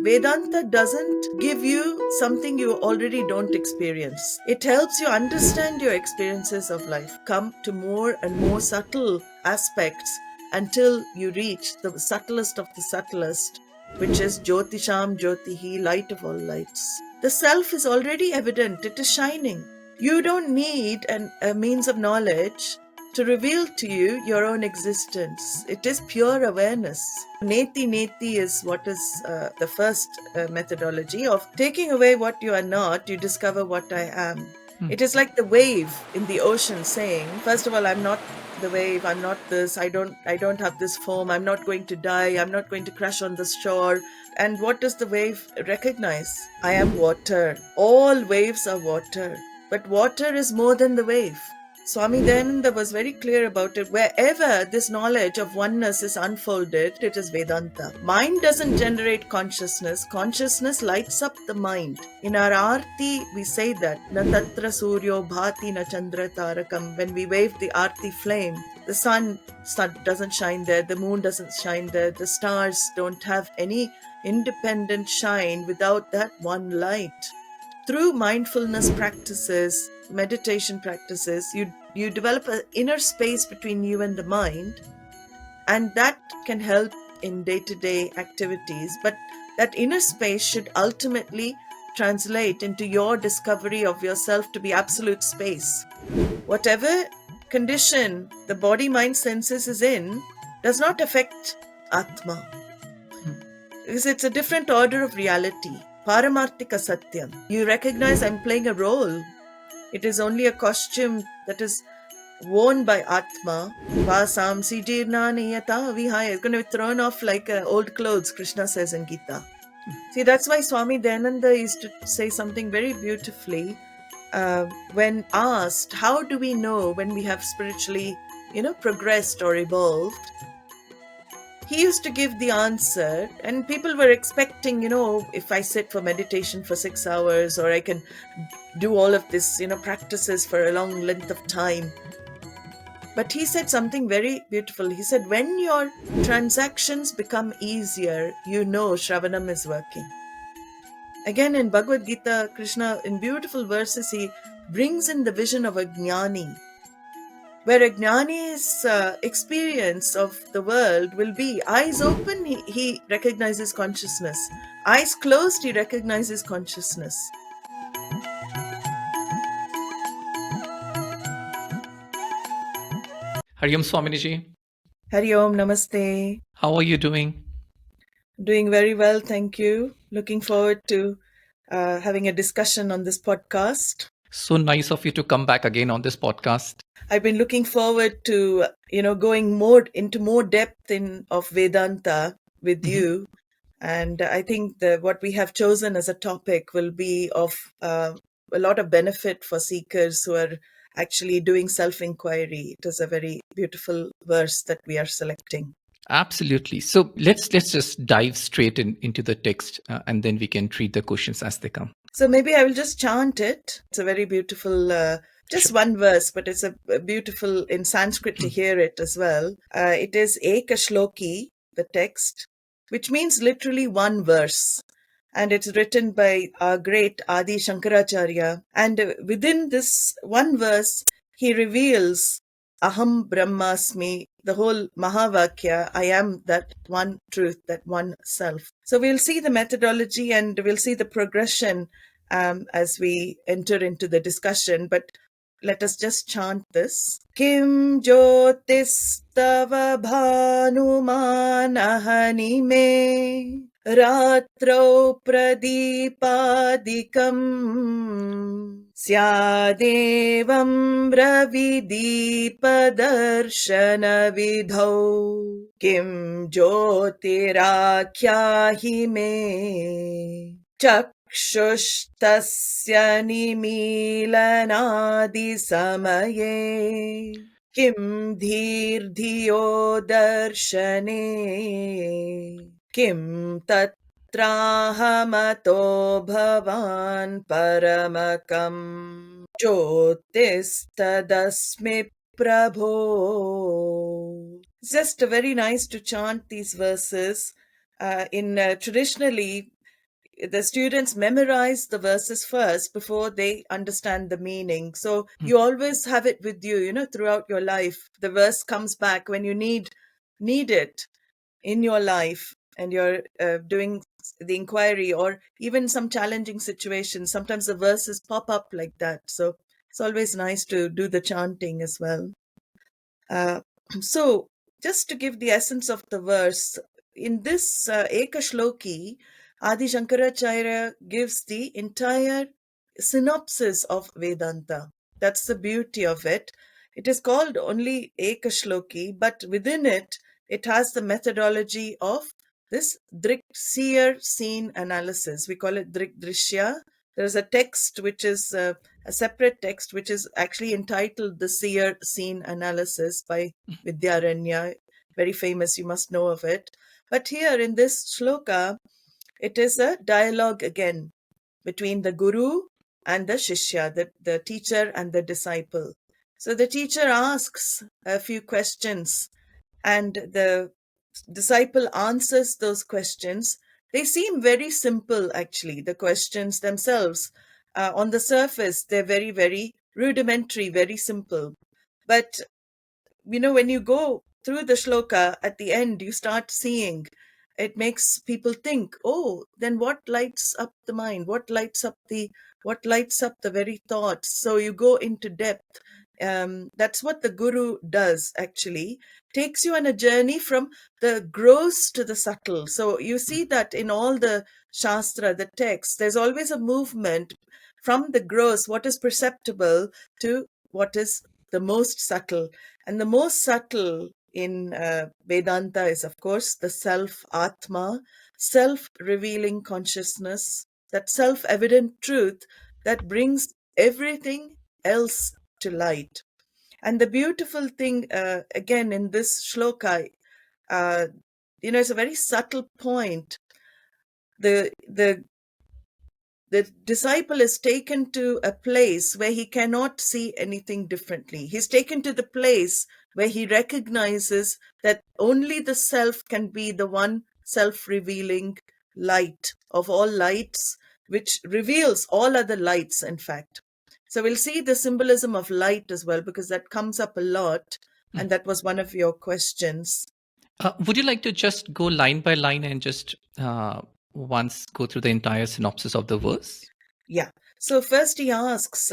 Vedanta doesn't give you something you already don't experience. It helps you understand your experiences of life, come to more and more subtle aspects until you reach the subtlest of the subtlest, which is Jyotisham Jyotihi, light of all lights. The self is already evident, it is shining. You don't need a means of knowledge to reveal to you your own existence. It is pure awareness. Neti neti is what is the first methodology of taking away what you are not, you discover what I am. It is like the wave in the ocean saying, first of all, I'm not the wave, I'm not this, I don't have this form, I'm not going to die, I'm not going to crash on the shore. And what does the wave recognize? I am water. All waves are water. But water is more than the wave. Swami Dayananda was very clear about it. Wherever this knowledge of oneness is unfolded, it is Vedanta. Mind doesn't generate consciousness. Consciousness lights up the mind. In our Aarti, we say that, Na tatra suryo bhati na chandra tarakam. When we wave the Aarti flame, the sun doesn't shine there, the moon doesn't shine there, the stars don't have any independent shine without that one light. Through mindfulness practices, meditation practices, you develop an inner space between you and the mind, and that can help in day-to-day activities. But that inner space should ultimately translate into your discovery of yourself to be absolute space. Whatever condition the body, mind, senses is in does not affect Atma. Because it's a different order of reality. Paramartika Satyam. You recognize I'm playing a role. It is only a costume that is worn by Atma. Vasam sijirna niyata vihaya. It's going to be thrown off like old clothes, Krishna says in Gita. See, that's why Swami Dayananda used to say something very beautifully when asked, how do we know when we have spiritually, progressed or evolved? He used to give the answer, and people were expecting, if I sit for meditation for 6 hours, or I can do all of this, practices for a long length of time. But he said something very beautiful. He said, when your transactions become easier, Shravanam is working. Again, in Bhagavad Gita, Krishna, in beautiful verses, he brings in the vision of a jnani, where a jnani's experience of the world will be eyes open, he recognizes consciousness. Eyes closed, he recognizes consciousness. Hari Om Swamini. Hari Om, Namaste. How are you doing? Doing very well, thank you. Looking forward to having a discussion on this podcast. So nice of you to come back again on this podcast. I've been looking forward to, going more into more depth of Vedanta with you. And I think what we have chosen as a topic will be of a lot of benefit for seekers who are actually doing self-inquiry. It is a very beautiful verse that we are selecting. Absolutely. So let's just dive straight into the text and then we can treat the questions as they come. So maybe I will just chant it. It's a very beautiful, just one verse, but it's a beautiful in Sanskrit to hear it as well. It is Eka Shloki, the text, which means literally one verse. And it's written by our great Adi Shankaracharya. And within this one verse, he reveals Aham Brahmasmi, the whole Mahavakya, I am that one truth, that one self. So we'll see the methodology and we'll see the progression as we enter into the discussion. But let us just chant this. Kim jyotistavabhānumānahani me rātrau pradīpādikaṁ syādevaṁ ravidīpadarśanavidhau kim jyotirākhyāhi me cakṣustasya nimīlanādisamaye kim dhīrdhiyo darśane kim tatrāhamato bhavānparamakaṁ jyotistadasmi prabho. It's just very nice to chant these verses. Traditionally, the students memorize the verses first before they understand the meaning. So you always have it with you, throughout your life. The verse comes back when you need it in your life, and you're doing the inquiry, or even some challenging situations. Sometimes the verses pop up like that. So it's always nice to do the chanting as well. So just to give the essence of the verse, in this Eka Shloki, Adi Shankaracharya gives the entire synopsis of Vedanta. That's the beauty of it. It is called only Eka Shloki, but within it, it has the methodology of this seer scene analysis. We call it Drishya. There is a text which is a separate text which is actually entitled The Seer Scene Analysis by Vidyaranya. Very famous, you must know of it. But here in this shloka, it is a dialogue again between the guru and the shishya, the teacher and the disciple. So the teacher asks a few questions, and the disciple answers those questions. They seem very simple, actually, the questions themselves. On the surface, they're very, very rudimentary, very simple. But, when you go through the shloka, at the end, you start seeing, it makes people think, oh, then what lights up the mind? What lights up the very thoughts? So you go into depth. That's what the guru does, actually. Takes you on a journey from the gross to the subtle. So you see that in all the shastra, the texts, there's always a movement from the gross, what is perceptible, to what is the most subtle. And the most subtle in Vedanta is, of course, the self-atma, self-revealing consciousness, that self-evident truth that brings everything else to light. And the beautiful thing, again, in this shloka, it's a very subtle point. The disciple is taken to a place where he cannot see anything differently. He's taken to the place where he recognizes that only the self can be the one self-revealing light of all lights, which reveals all other lights, in fact. So we'll see the symbolism of light as well, because that comes up a lot, and that was one of your questions. Would you like to just go line by line and just once go through the entire synopsis of the verse? Yeah. So first he asks,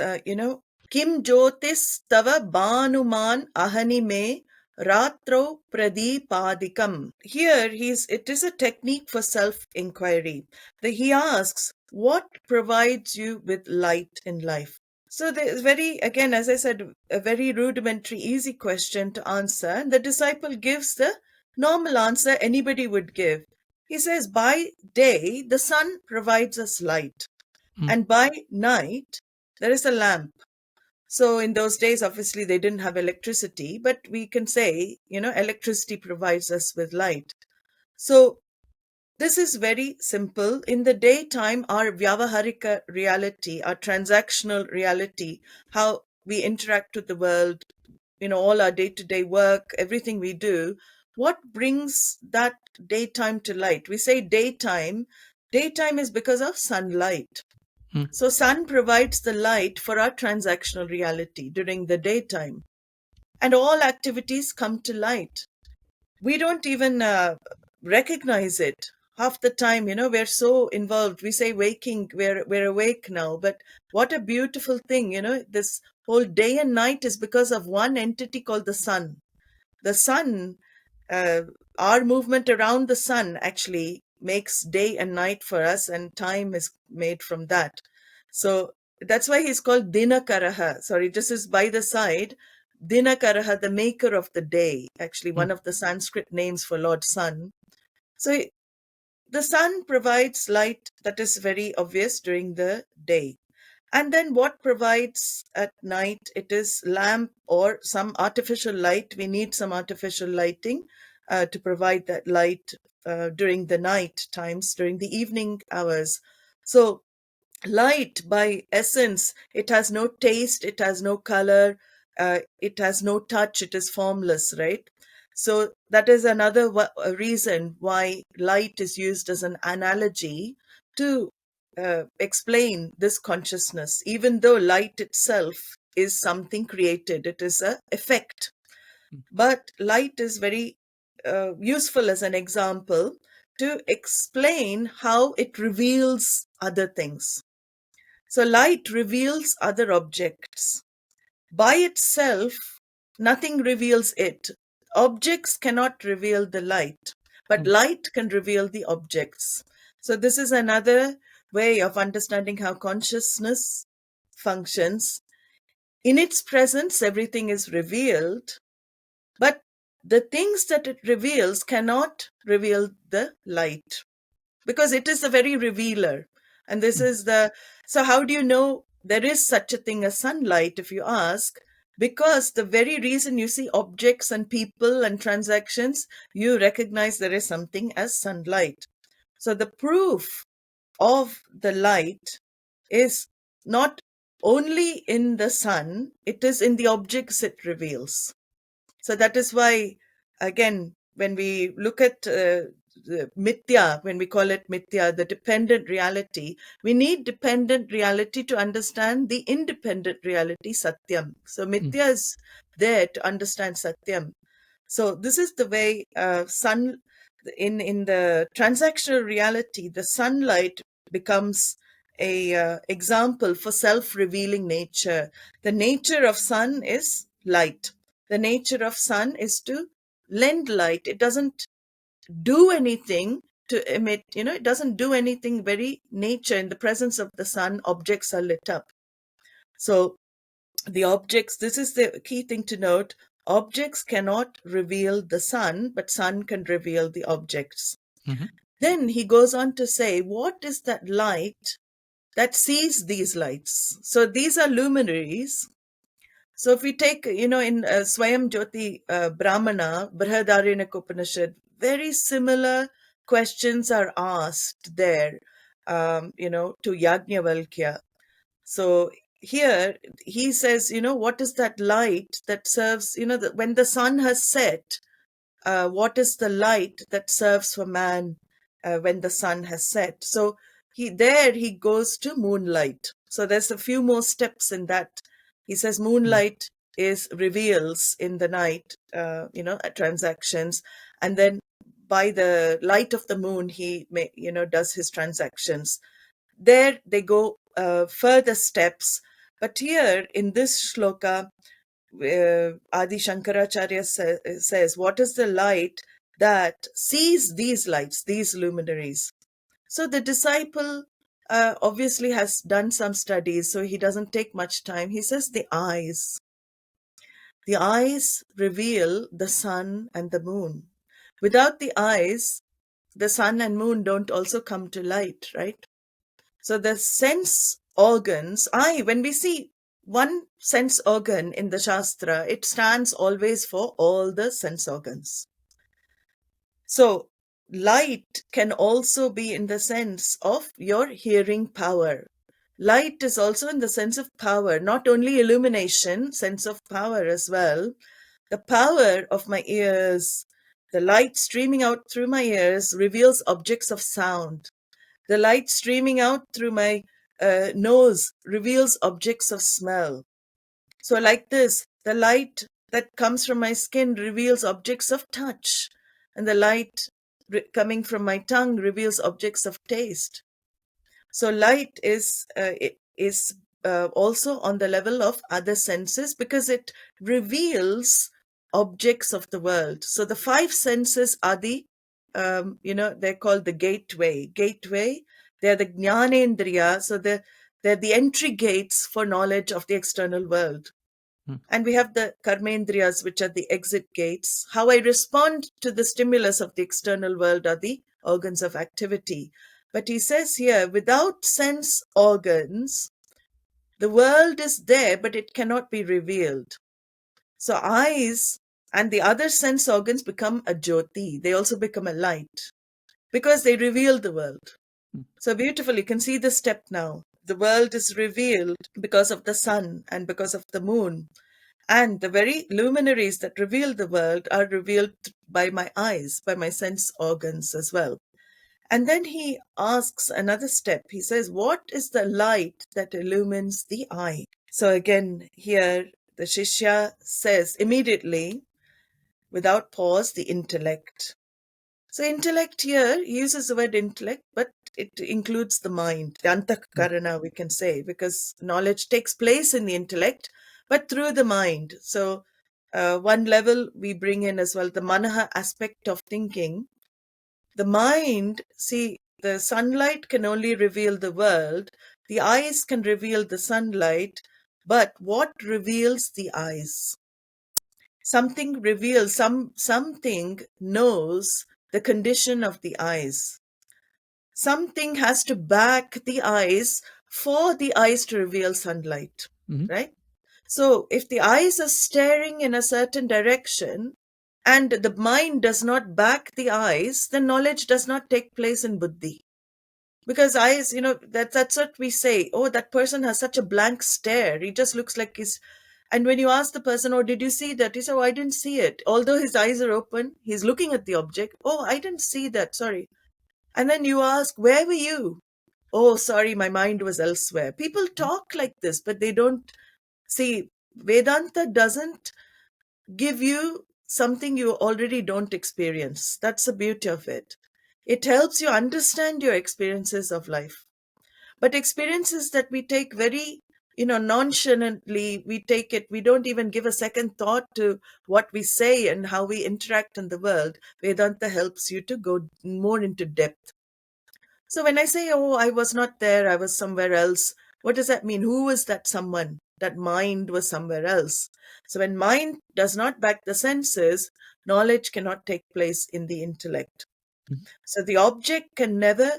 Kim jyotistavabhānumānahani me rātrau pradīpādikaṁ. Here it is a technique for self-inquiry. He asks, what provides you with light in life? So there's again, as I said, a very rudimentary, easy question to answer. And the disciple gives the normal answer anybody would give. He says, by day, the sun provides us light. And by night, there is a lamp. So in those days, obviously, they didn't have electricity, but we can say, electricity provides us with light. So this is very simple. In the daytime, our vyavaharika reality, our transactional reality, how we interact with the world, all our day-to-day work, everything we do, what brings that daytime to light? We say daytime. Daytime is because of sunlight. So sun provides the light for our transactional reality during the daytime. And all activities come to light. We don't even recognize it. Half the time, we're so involved. We say waking, we're awake now. But what a beautiful thing, this whole day and night is because of one entity called the sun. The sun, our movement around the sun actually makes day and night for us, and time is made from that. So that's why he's called Dinakaraha. Sorry, just as by the side, Dinakaraha, the maker of the day, actually one of the Sanskrit names for Lord Sun. So the sun provides light that is very obvious during the day. And then what provides at night? It is lamp or some artificial light. We need some artificial lighting to provide that light during the night times, during the evening hours. So light, by essence, it has no taste, it has no color, it has no touch, it is formless, right? So that is another reason why light is used as an analogy to explain this consciousness. Even though light itself is something created, it is an effect. But light is very useful as an example to explain how it reveals other things. So light reveals other objects. By itself, nothing reveals it. Objects cannot reveal the light, but light can reveal the objects. So this is another way of understanding how consciousness functions. In its presence, everything is revealed, but the things that it reveals cannot reveal the light, because it is the very revealer. And this is so how do you know there is such a thing as sunlight, if you ask? Because the very reason you see objects and people and transactions, you recognize there is something as sunlight. So the proof of the light is not only in the sun, it is in the objects it reveals. So that is why, again, when we look at the mithya, when we call it mithya, the dependent reality, we need dependent reality to understand the independent reality, satyam. So mithya is there to understand satyam. So this is the way sun in the transactional reality, the sunlight becomes a example for self-revealing nature. The nature of sun is light. The nature of sun is to lend light. It doesn't do anything to emit, it doesn't do anything. Very nature, in the presence of the sun, objects are lit up. So the objects, this is the key thing to note, objects cannot reveal the sun, but sun can reveal the objects. Then he goes on to say, what is that light that sees these lights? So these are luminaries. So if we take, in Swayam Jyoti Brahmana, Brihadaranyaka Upanishad, very similar questions are asked there, to Yajnavalkya. So here he says, what is that light that serves, when the sun has set, what is the light that serves for man when the sun has set? So he goes to moonlight. So there's a few more steps in that. He says moonlight reveals in the night, transactions, and then by the light of the moon he does his transactions. There they go further steps, but here in this shloka, Adi Shankaracharya says, what is the light that sees these lights, these luminaries? So the disciple obviously has done some studies, so he doesn't take much time. He says the eyes. The eyes reveal the sun and the moon. Without the eyes, the sun and moon don't also come to light, right? So the sense organs, when we see one sense organ in the Shastra, it stands always for all the sense organs. So light can also be in the sense of your hearing power. Light is also in the sense of power, not only illumination, sense of power as well. The power of my ears, the light streaming out through my ears reveals objects of sound. The light streaming out through my nose reveals objects of smell. So like this, the light that comes from my skin reveals objects of touch, and the light coming from my tongue reveals objects of taste. So light is also on the level of other senses because it reveals objects of the world. So the five senses are they're called the gateway. They're the jnanendriya, so they're the entry gates for knowledge of the external world. And we have the karmendriyas, which are the exit gates. How I respond to the stimulus of the external world are the organs of activity. But he says here, without sense organs, the world is there, but it cannot be revealed. So eyes and the other sense organs become a jyoti. They also become a light because they reveal the world. So beautiful, you can see the step now. The world is revealed because of the sun and because of the moon. And the very luminaries that reveal the world are revealed by my eyes, by my sense organs as well. And then he asks another step. He says, what is the light that illumines the eye? So again, here the Shishya says immediately, without pause, the intellect. So intellect here, he uses the word intellect, but it includes the mind, the antakarana, we can say, because knowledge takes place in the intellect, but through the mind. So one level we bring in as well, the manaha aspect of thinking. The mind, see, the sunlight can only reveal the world. The eyes can reveal the sunlight, but what reveals the eyes? Something reveals, something knows the condition of the eyes. Something has to back the eyes for the eyes to reveal sunlight, right? So if the eyes are staring in a certain direction and the mind does not back the eyes, then knowledge does not take place in buddhi. Because eyes, that's what we say. Oh, that person has such a blank stare. He just looks like he's. And when you ask the person, oh, did you see that? He said, oh, I didn't see it. Although his eyes are open, he's looking at the object. Oh, I didn't see that. Sorry. And then you ask, where were you? Oh, sorry, my mind was elsewhere. People talk like this, but they don't see. Vedanta doesn't give you something you already don't experience. That's the beauty of it. It helps you understand your experiences of life. But experiences that we take very, nonchalantly, we don't even give a second thought to what we say and how we interact in the world. Vedanta helps you to go more into depth. So when I say, oh, I was not there, I was somewhere else, what does that mean? Who was that someone? That mind was somewhere else. So when mind does not back the senses, knowledge cannot take place in the intellect. So the object can never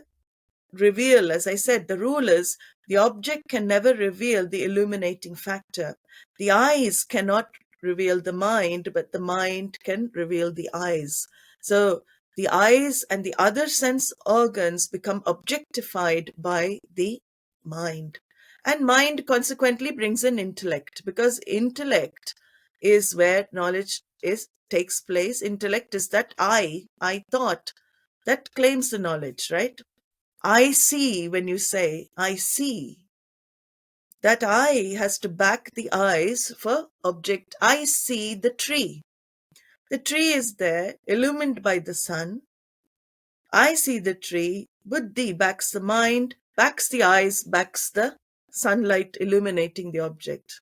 reveal, as I said, the rule is the object can never reveal the illuminating factor. The eyes cannot reveal the mind, but the mind can reveal the eyes. So the eyes and the other sense organs become objectified by the mind. And mind consequently brings in intellect, because intellect is where knowledge takes place. Intellect is that I thought, that claims the knowledge, right? I see, when you say, I see, that I has to back the eyes for object. I see the tree. The tree is there, illumined by the sun. I see the tree. Buddhi backs the mind, backs the eyes, backs the sunlight illuminating the object.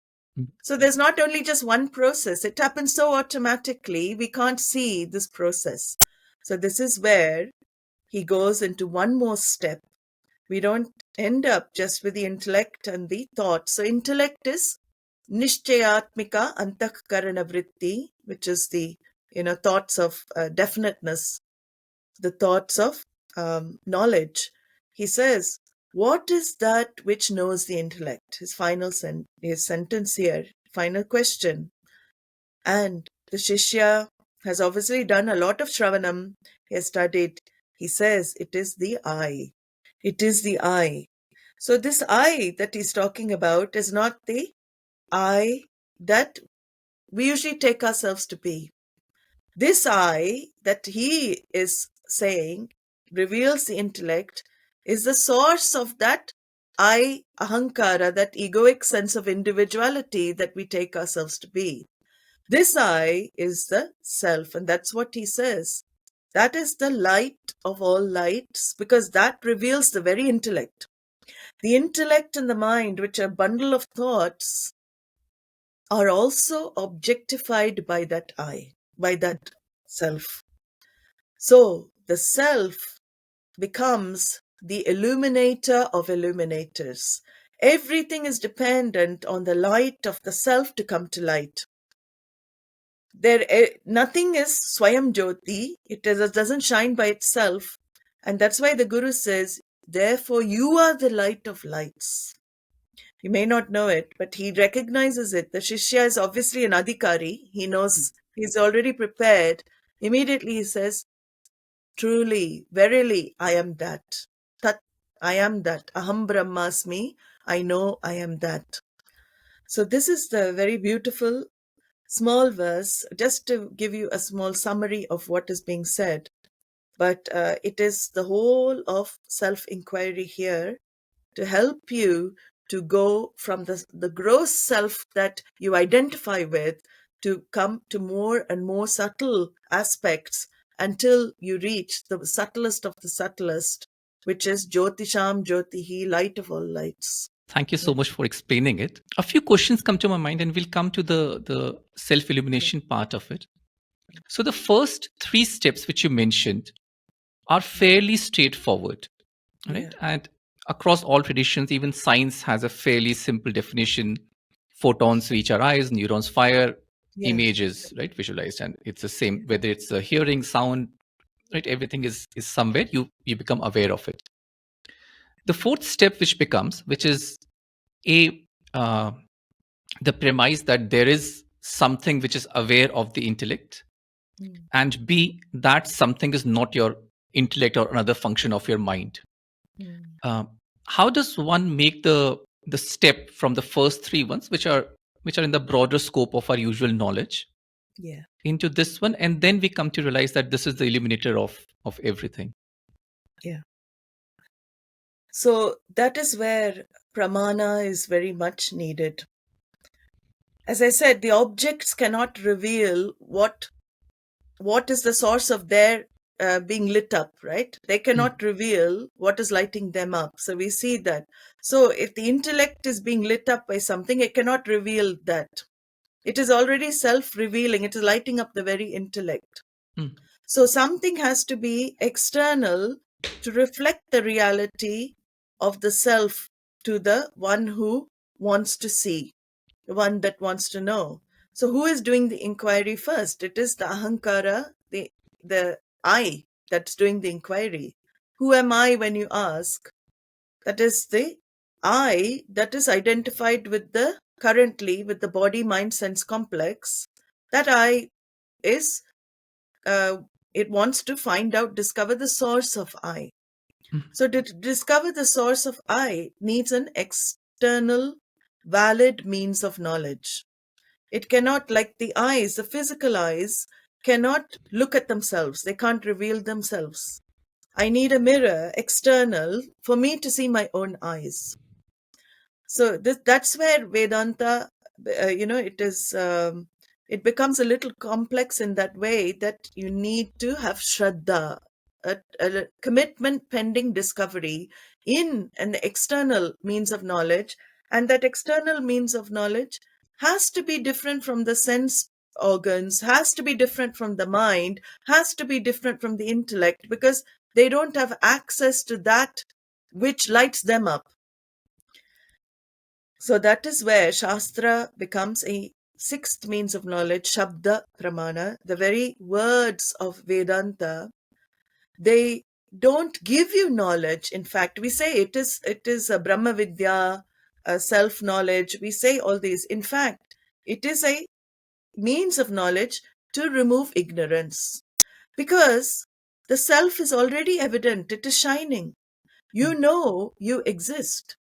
So there's not only just one process. It happens so automatically, we can't see this process. So this is where he goes into one more step. We don't end up just with the intellect and the thought. So intellect is nishchayatmika antahkarana vritti, which is the thoughts of definiteness, the thoughts of knowledge. He says, what is that which knows the intellect? His final his sentence here, final question. And the Shishya has obviously done a lot of Shravanam. He has studied. He says it is the I. It is the I. So this I that he's talking about is not the I that we usually take ourselves to be. This I that he is saying reveals the intellect is the source of that I, ahankara, that egoic sense of individuality that we take ourselves to be. This I is the self, and that's what he says. That is the light of all lights, because that reveals the very intellect. The intellect and the mind, which are a bundle of thoughts, are also objectified by that I, by that self. So the self becomes the illuminator of illuminators. Everything is dependent on the light of the self to come to light. Nothing is Swayam Jyoti. It doesn't shine by itself. And that's why the Guru says, therefore you are the light of lights. You may not know it, but he recognizes it. The Shishya is obviously an adhikari. He knows, he's already prepared. Immediately he says, truly, verily, I am that. Tat, I am that. Aham Brahmasmi. I know I am that. So this is the very beautiful small verse, just to give you a small summary of what is being said. But it is the whole of self-inquiry here to help you to go from the gross self that you identify with to come to more and more subtle aspects until you reach the subtlest of the subtlest, which is Jyotisham Jyotihi, light of all lights. Thank you so much for explaining it. A few questions come to my mind, and we'll come to the self-illumination part of it. So the first three steps which you mentioned are fairly straightforward, right? Yeah. And across all traditions, even science has a fairly simple definition. Photons reach our eyes, neurons fire, Yeah. images, right, visualized, and it's the same whether it's a hearing, sound, right? Everything is somewhere you become aware of it. The fourth step, which is a the premise that there is something which is aware of the intellect, and B, that something is not your intellect or another function of your mind. How does one make the step from the first three ones, which are in the broader scope of our usual knowledge, Yeah. into this one, and then we come to realize that this is the illuminator of everything? Yeah. So that is where pramana is very much needed. As I said, the objects cannot reveal what is the source of their being lit up, right? They cannot reveal what is lighting them up. So we see that. So if the intellect is being lit up by something, it cannot reveal that. It is already self-revealing. It is lighting up the very intellect. So something has to be external to reflect the reality of the self to the one who wants to see, the one that wants to know. So who is doing the inquiry first? It is the ahankara, the I, that's doing the inquiry. Who am I when you ask? That is the I that is identified with the currently with the body, mind, sense complex. That I is it wants to find out, discover the source of I. So to discover the source of I needs an external, valid means of knowledge. It cannot, like the eyes, the physical eyes, cannot look at themselves. They can't reveal themselves. I need a mirror, external, for me to see my own eyes. So that's where Vedanta, it becomes a little complex in that way that you need to have Shraddha, a commitment pending discovery in an external means of knowledge. And that external means of knowledge has to be different from the sense organs, has to be different from the mind, has to be different from the intellect, because they don't have access to that which lights them up. So that is where Shastra becomes a sixth means of knowledge, Shabda Pramana. The very words of Vedanta, they don't give you knowledge. In fact, we say it is a Brahma Vidya, a self-knowledge. We say all these. In fact, it is a means of knowledge to remove ignorance. Because the self is already evident. It is shining. You know you exist.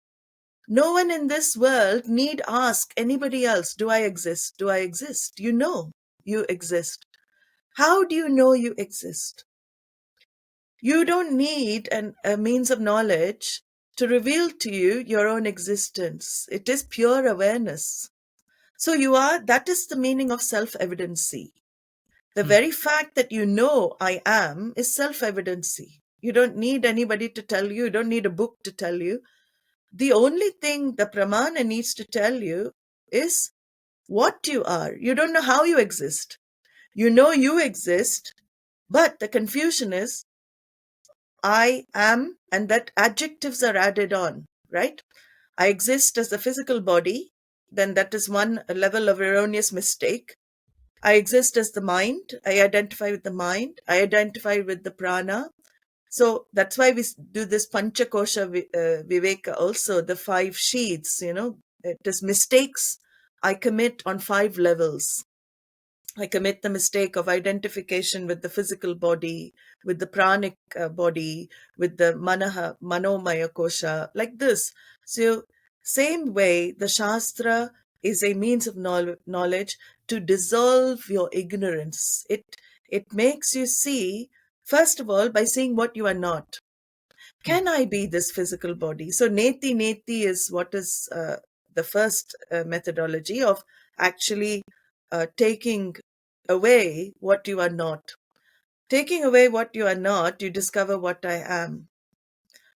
No one in this world need ask anybody else, do I exist? Do I exist? You know you exist. How do you know you exist? You don't need a means of knowledge to reveal to you your own existence. It is pure awareness. So that is the meaning of self-evidency. The very fact that you know I am is self-evidency. You don't need anybody to tell you. You don't need a book to tell you. The only thing the pramana needs to tell you is what you are. You don't know how you exist. You know you exist, but the confusion is I am, and that adjectives are added on, right? I exist as the physical body, then that is one level of erroneous mistake. I exist as the mind. I identify with the mind. I identify with the prana. So that's why we do this Panchakosha Viveka also, the 5 sheaths, it is mistakes I commit on 5 levels. I commit the mistake of identification with the physical body, with the pranic body, with the manomaya kosha, like this. So same way, the Shastra is a means of knowledge to dissolve your ignorance. It makes you see, first of all, by seeing what you are not. Can I be this physical body? So neti is what is the first methodology of actually taking away what you are not. Taking away what you are not, you discover what I am.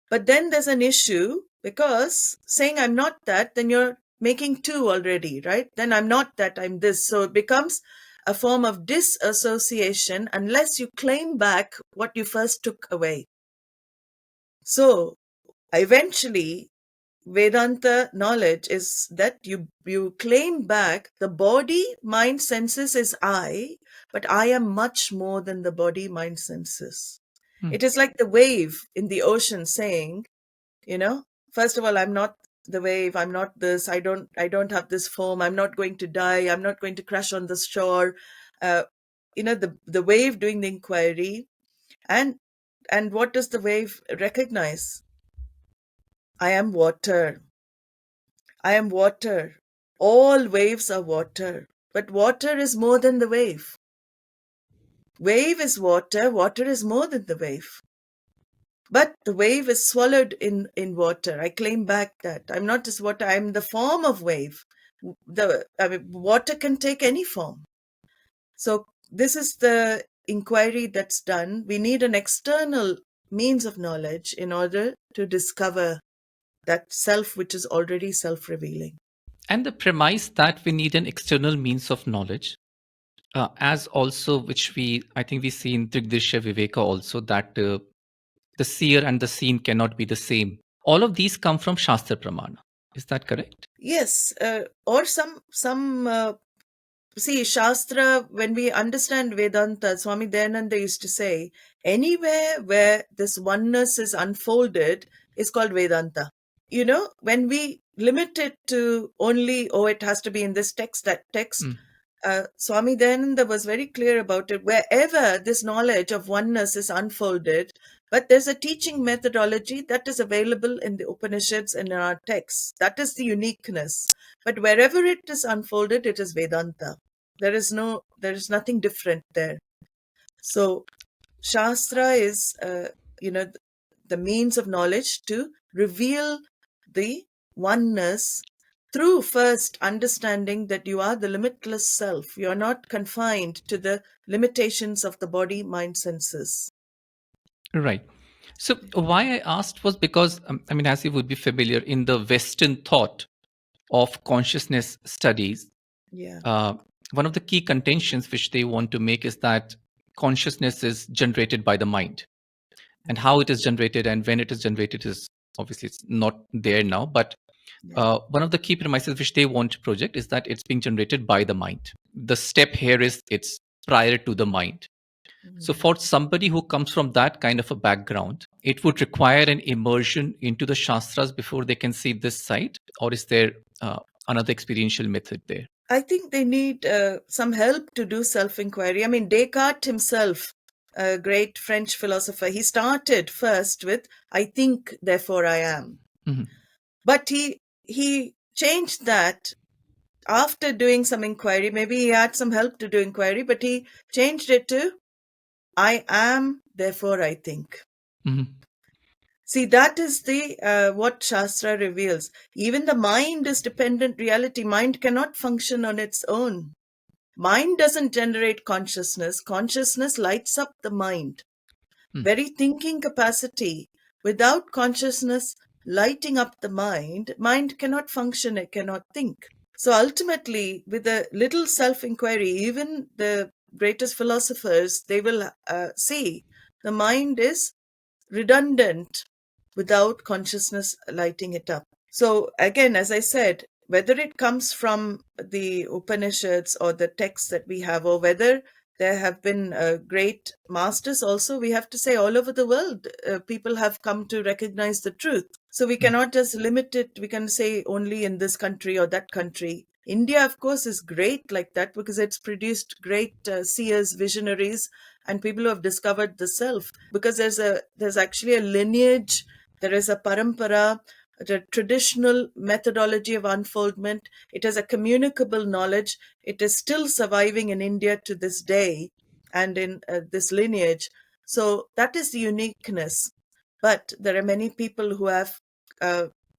But then there's an issue, because saying I'm not that, then you're making two already, right? Then I'm not that, I'm this. So it becomes a form of disassociation unless you claim back what you first took away. So eventually, Vedanta knowledge is that you claim back the body, mind, senses is I, but I am much more than the body, mind, senses. It is like the wave in the ocean saying, first of all, I'm not the wave, I'm not this, I don't have this form, I'm not going to die, I'm not going to crash on the shore. The wave doing the inquiry, and what does the wave recognize? I am water. I am water. All waves are water, but water is more than the wave. Wave is water, water is more than the wave. But the wave is swallowed in water. I claim back that. I'm not just water, I'm the form of wave. Water can take any form. So this is the inquiry that's done. We need an external means of knowledge in order to discover that self which is already self-revealing. And the premise that we need an external means of knowledge, as also which I think we see in Dhīrdhiyo Viveka also, that the seer and the seen cannot be the same. All of these come from Shastra Pramana. Is that correct? Yes, or some see, Shastra, when we understand Vedanta, Swami Dayananda used to say, anywhere where this oneness is unfolded is called Vedanta. When we limit it to only, it has to be in this text, that text, Swami Dayananda was very clear about it. Wherever this knowledge of oneness is unfolded, but there's a teaching methodology that is available in the Upanishads and in our texts. That is the uniqueness. But wherever it is unfolded, it is Vedanta. There is nothing different there. So Shastra is, the means of knowledge to reveal the oneness through first understanding that you are the limitless self. You are not confined to the limitations of the body, mind, senses. Right. So why I asked was because, as you would be familiar, in the Western thought of consciousness studies, one of the key contentions which they want to make is that consciousness is generated by the mind. And how it is generated and when it is generated is obviously it's not there now. But one of the key premises which they want to project is that it's being generated by the mind. The step here is it's prior to the mind. So for somebody who comes from that kind of a background, it would require an immersion into the Shastras before they can see this side, or is there another experiential method there? I think they need some help to do self-inquiry. I mean, Descartes himself, a great French philosopher, he started first with, I think, therefore I am. But he changed that after doing some inquiry. Maybe he had some help to do inquiry, but he changed it to, I am, therefore I think. See, that is the what Shastra reveals. Even the mind is dependent reality. Mind cannot function on its own. Mind doesn't generate consciousness. Consciousness lights up the mind. Very thinking capacity. Without consciousness lighting up the mind cannot function, it cannot think. So ultimately, with a little self-inquiry, even the greatest philosophers, they will see the mind is redundant without consciousness lighting it up. So again, as I said, whether it comes from the Upanishads or the texts that we have, or whether there have been great masters also, we have to say all over the world, people have come to recognize the truth. So we cannot just limit it. We can say only in this country or that country. India, of course, is great like that because it's produced great seers, visionaries, and people who have discovered the self. Because there's actually a lineage, there is a parampara the traditional methodology of unfoldment. It is a communicable knowledge. It is still surviving in India to this day and in this lineage. So that is the uniqueness. But there are many people who have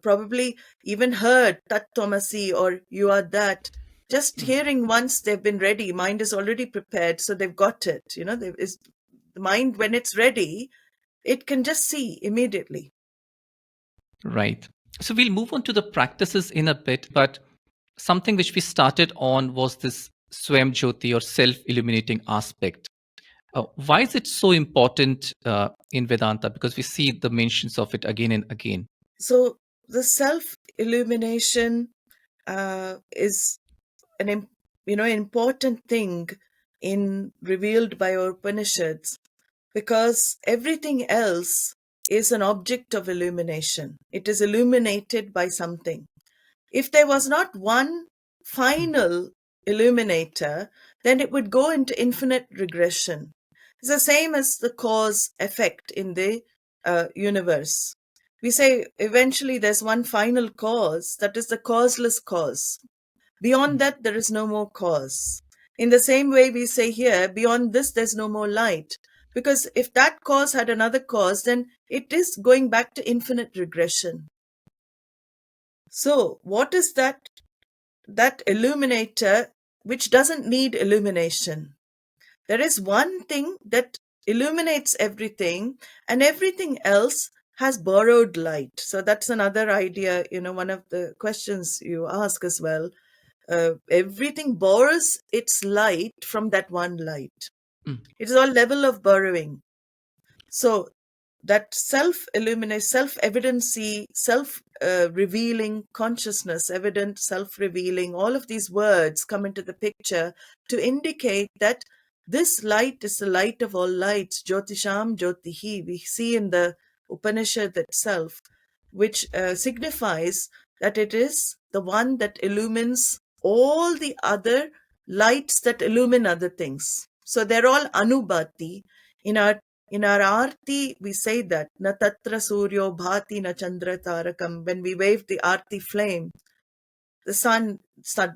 probably even heard Tat Tomasi or you are that. Just hearing once, they've been ready. Mind is already prepared, so they've got it. The mind, when it's ready, it can just see immediately. Right. So we'll move on to the practices in a bit, but something which we started on was this Swam Jyoti or self-illuminating aspect. Why is it so important in Vedanta? Because we see the mentions of it again and again. So the self-illumination is an important thing in revealed by our Upanishads, because everything else is an object of illumination. It is illuminated by something. If there was not one final illuminator, then it would go into infinite regression. It's the same as the cause effect in the universe. We say eventually there's one final cause, that is the causeless cause. Beyond that, there is no more cause. In the same way, we say here, beyond this, there's no more light. Because if that cause had another cause, then it is going back to infinite regression. So, what is that illuminator which doesn't need illumination? There is one thing that illuminates everything, and everything else has borrowed light. So that's another idea, one of the questions you ask as well. Everything borrows its light from that one light. It is all level of borrowing. So that self-illuminate, self-evidency, self-revealing consciousness, evident, self-revealing, all of these words come into the picture to indicate that this light is the light of all lights, jyotisham jyotihi. We see in the Upanishad itself, which signifies that it is the one that illumines all the other lights that illumine other things. So they're all anubhati. In our arti, we say that na tatra suryo bhati na chandra tarakam. When we wave the arti flame, the sun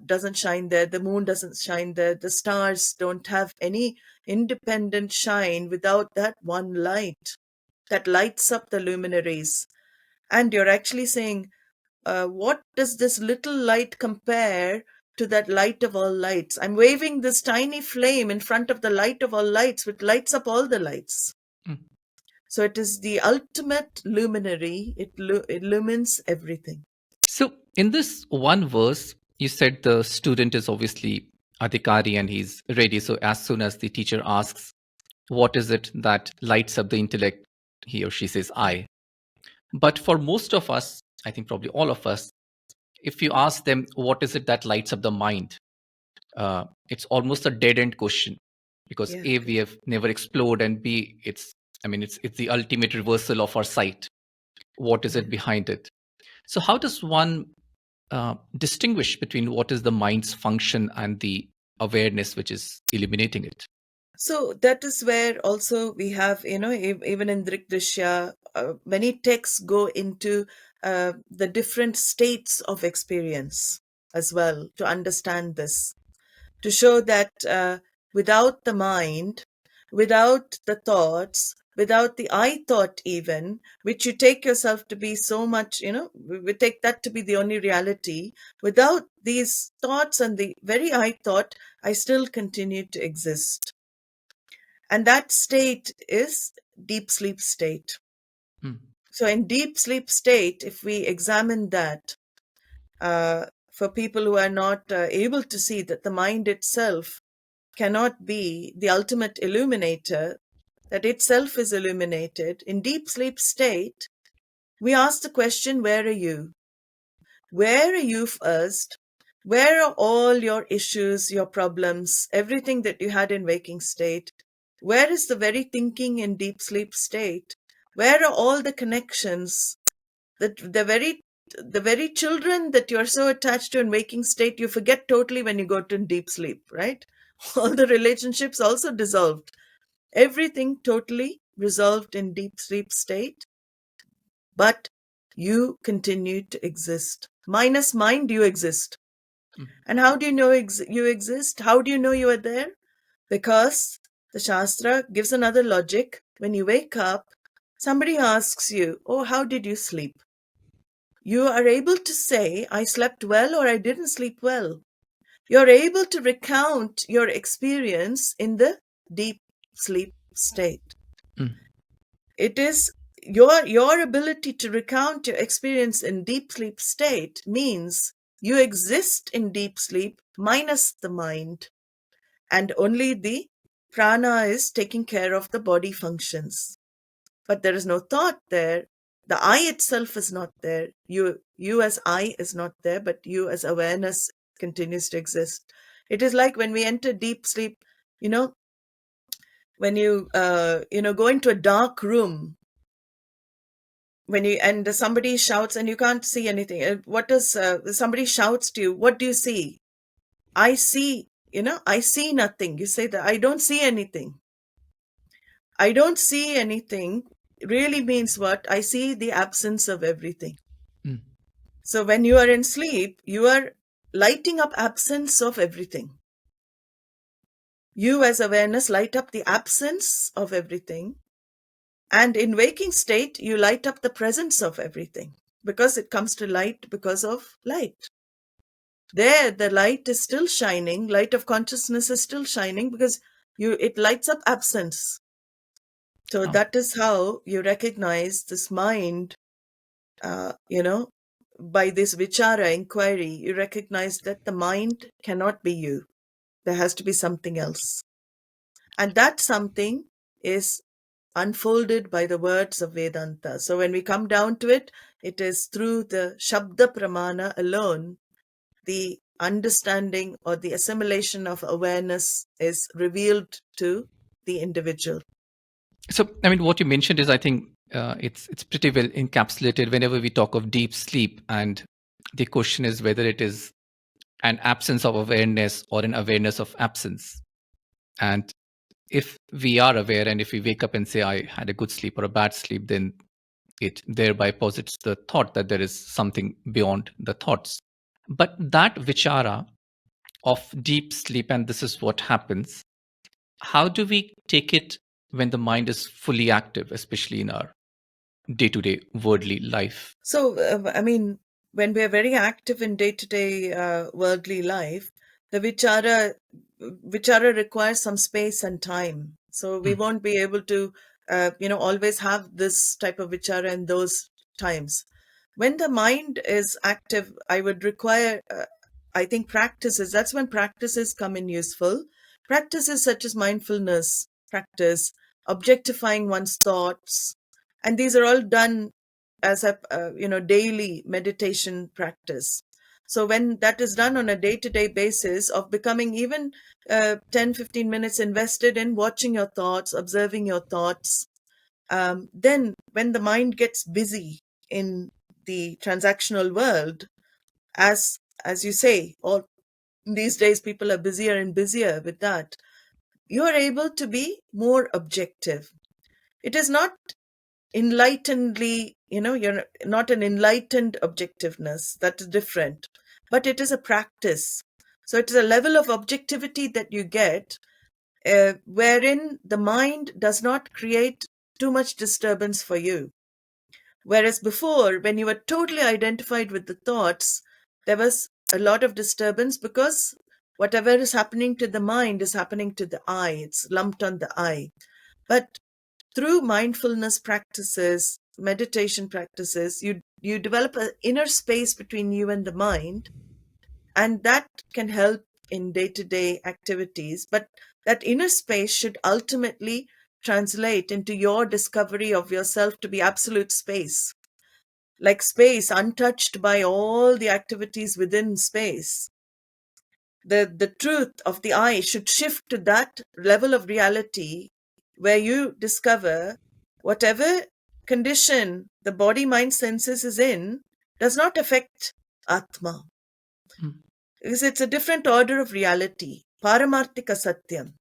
doesn't shine there, the moon doesn't shine there, the stars don't have any independent shine without that one light that lights up the luminaries. And you're actually saying, what does this little light compare to that light of all lights? I'm waving this tiny flame in front of the light of all lights, which lights up all the lights. So it is the ultimate luminary. It illumines everything. So in this one verse, you said the student is obviously adhikari and he's ready. So as soon as the teacher asks, what is it that lights up the intellect? He or she says, I. But for most of us, I think probably all of us, if you ask them, what is it that lights up the mind? It's almost a dead end question, because Yeah. A, we have never explored, and B, it's the ultimate reversal of our sight. What is it behind it? So how does one distinguish between what is the mind's function and the awareness which is illuminating it? So that is where also we have, even in Dhīrdhiyo, many texts go into the different states of experience as well to understand this, to show that without the mind, without the thoughts, without the I thought even, which you take yourself to be so much, we take that to be the only reality. Without these thoughts and the very I thought, I still continue to exist. And that state is deep sleep state. So in deep sleep state, if we examine that, for people who are not able to see that the mind itself cannot be the ultimate illuminator, that itself is illuminated, in deep sleep state, we ask the question, where are you? Where are you first? Where are all your issues, your problems, everything that you had in waking state? Where is the very thinking in deep sleep state? Where are all the connections? The very children that you're so attached to in waking state, you forget totally when you go to deep sleep, right? All the relationships also dissolved. Everything totally resolved in deep sleep state. But you continue to exist. Minus mind, you exist. Mm. And how do you know you exist? How do you know you are there? Because the Shastra gives another logic. When you wake up, somebody asks you, oh, how did you sleep? You are able to say, I slept well or I didn't sleep well. You're able to recount your experience in the deep sleep state. Mm. It is your ability to recount your experience in deep sleep state means you exist in deep sleep minus the mind, and only the prana is taking care of the body functions. But there is no thought there. The I itself is not there. You as I is not there, but you as awareness continues to exist. It is like when we enter deep sleep, when you go into a dark room, and somebody shouts and you can't see anything. What does somebody shouts to you? What do you see? I see. I see nothing. You say that I don't see anything. I don't see anything really means what? I see the absence of everything. Mm. So when you are in sleep, you are lighting up absence of everything. You as awareness light up the absence of everything. And in waking state, you light up the presence of everything because it comes to light because of light. There, the light is still shining. Light of consciousness is still shining because it lights up absence. So that is how you recognize this mind, by this vichara inquiry, you recognize that the mind cannot be you. There has to be something else. And that something is unfolded by the words of Vedanta. So when we come down to it, it is through the Shabda Pramana alone, the understanding or the assimilation of awareness is revealed to the individual. So, I mean, what you mentioned is, I think, it's pretty well encapsulated whenever we talk of deep sleep, and the question is whether it is an absence of awareness or an awareness of absence. And if we are aware, and if we wake up and say, I had a good sleep or a bad sleep, then it thereby posits the thought that there is something beyond the thoughts. But that vichara of deep sleep, and this is what happens, how do we take it when the mind is fully active, especially in our day-to-day worldly life? So, when we are very active in day-to-day worldly life, the vichara requires some space and time. So we won't be able to, always have this type of vichara in those times. When the mind is active, I would require, I think, practices. That's when practices come in useful. Practices such as mindfulness practice, objectifying one's thoughts, and these are all done as a daily meditation practice. So when that is done on a day-to-day basis of becoming even 10-15 minutes invested in watching your thoughts, observing your thoughts, then when the mind gets busy in the transactional world, as you say, all these days people are busier and busier with that, you are able to be more objective. It is not enlightenedly, you're not an enlightened objectiveness. That is different. But it is a practice. So it is a level of objectivity that you get wherein the mind does not create too much disturbance for you. Whereas before, when you were totally identified with the thoughts, there was a lot of disturbance because whatever is happening to the mind is happening to the eye. It's lumped on the eye. But through mindfulness practices, meditation practices, you develop an inner space between you and the mind, and that can help in day-to-day activities. But that inner space should ultimately translate into your discovery of yourself to be absolute space, like space untouched by all the activities within space. The truth of the I should shift to that level of reality where you discover whatever condition the body, mind, senses is in does not affect Atma. Because it's a different order of reality. Paramartika Satyam.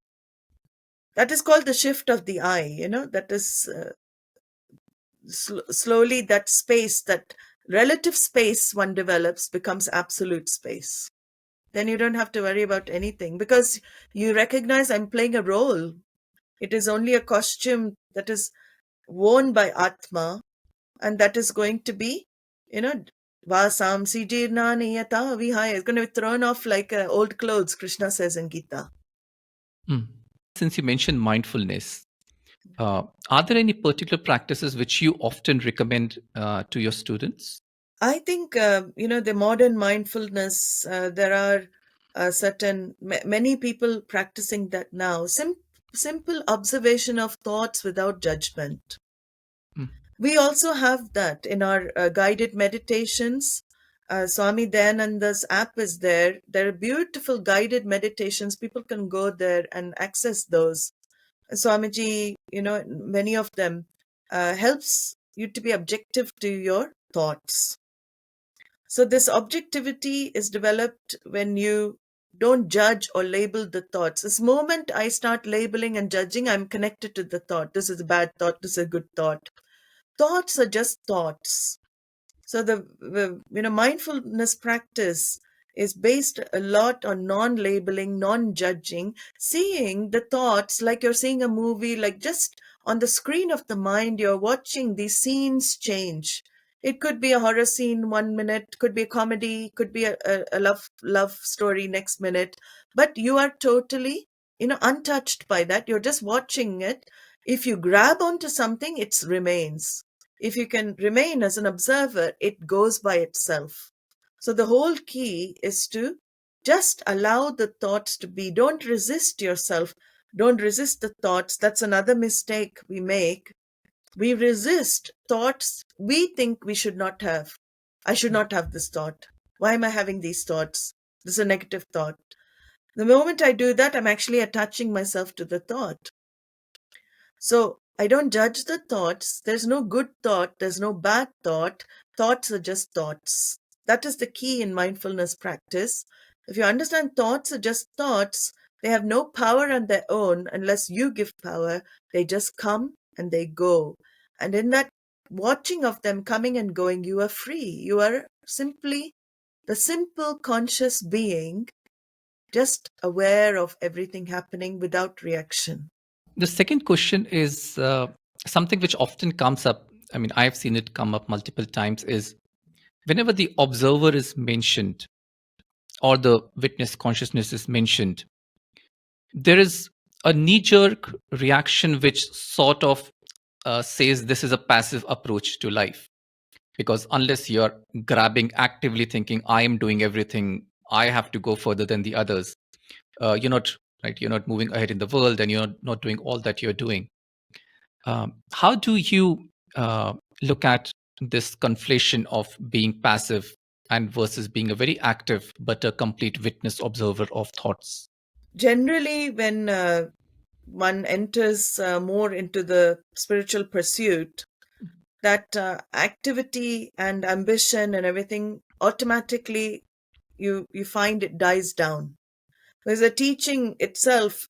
That is called the shift of the I, that is slowly that space, that relative space one develops, becomes absolute space. Then you don't have to worry about anything, because you recognize I'm playing a role. It is only a costume that is worn by Atma, and that is going to be, Vasamsi jirnani yata vihaya. It's going to be thrown off like old clothes, Krishna says in Gita. Since you mentioned mindfulness, are there any particular practices which you often recommend to your students? I think, the modern mindfulness, there are many people practicing that now. Simple observation of thoughts without judgment. We also have that in our guided meditations. Swami Dayananda's app is there. There are beautiful guided meditations. People can go there and access those. Swamiji, many of them helps you to be objective to your thoughts. So this objectivity is developed when you don't judge or label the thoughts. This moment I start labeling and judging, I'm connected to the thought. This is a bad thought. This is a good thought. Thoughts are just thoughts. So the mindfulness practice is based a lot on non-labeling, non-judging, seeing the thoughts like you're seeing a movie, like just on the screen of the mind, you're watching these scenes change. It could be a horror scene 1 minute, could be a comedy, could be a love story next minute, but you are totally, untouched by that. You're just watching it. If you grab onto something, it remains. If you can remain as an observer, it goes by itself. So the whole key is to just allow the thoughts to be. Don't resist yourself. Don't resist the thoughts. That's another mistake we make. We resist thoughts we think we should not have. I should not have this thought. Why am I having these thoughts? This is a negative thought. The moment I do that, I'm actually attaching myself to the thought. So I don't judge the thoughts. There's no good thought. There's no bad thought. Thoughts are just thoughts. That is the key in mindfulness practice. If you understand thoughts are just thoughts, they have no power on their own unless you give power. They just come and they go. And in that watching of them coming and going, you are free. You are simply the simple conscious being, just aware of everything happening without reaction. The second question is something which often comes up. I mean, I've seen it come up multiple times, is whenever the observer is mentioned or the witness consciousness is mentioned, there is a knee-jerk reaction which sort of says this is a passive approach to life. Because unless you're grabbing, actively thinking, I am doing everything, I have to go further than the others, you're not right. You're not moving ahead in the world, and you're not doing all that you're doing. How do you look at this conflation of being passive and versus being a very active but a complete witness observer of thoughts? Generally, when one enters more into the spiritual pursuit, that activity and ambition and everything, automatically you find it dies down. Because the teaching itself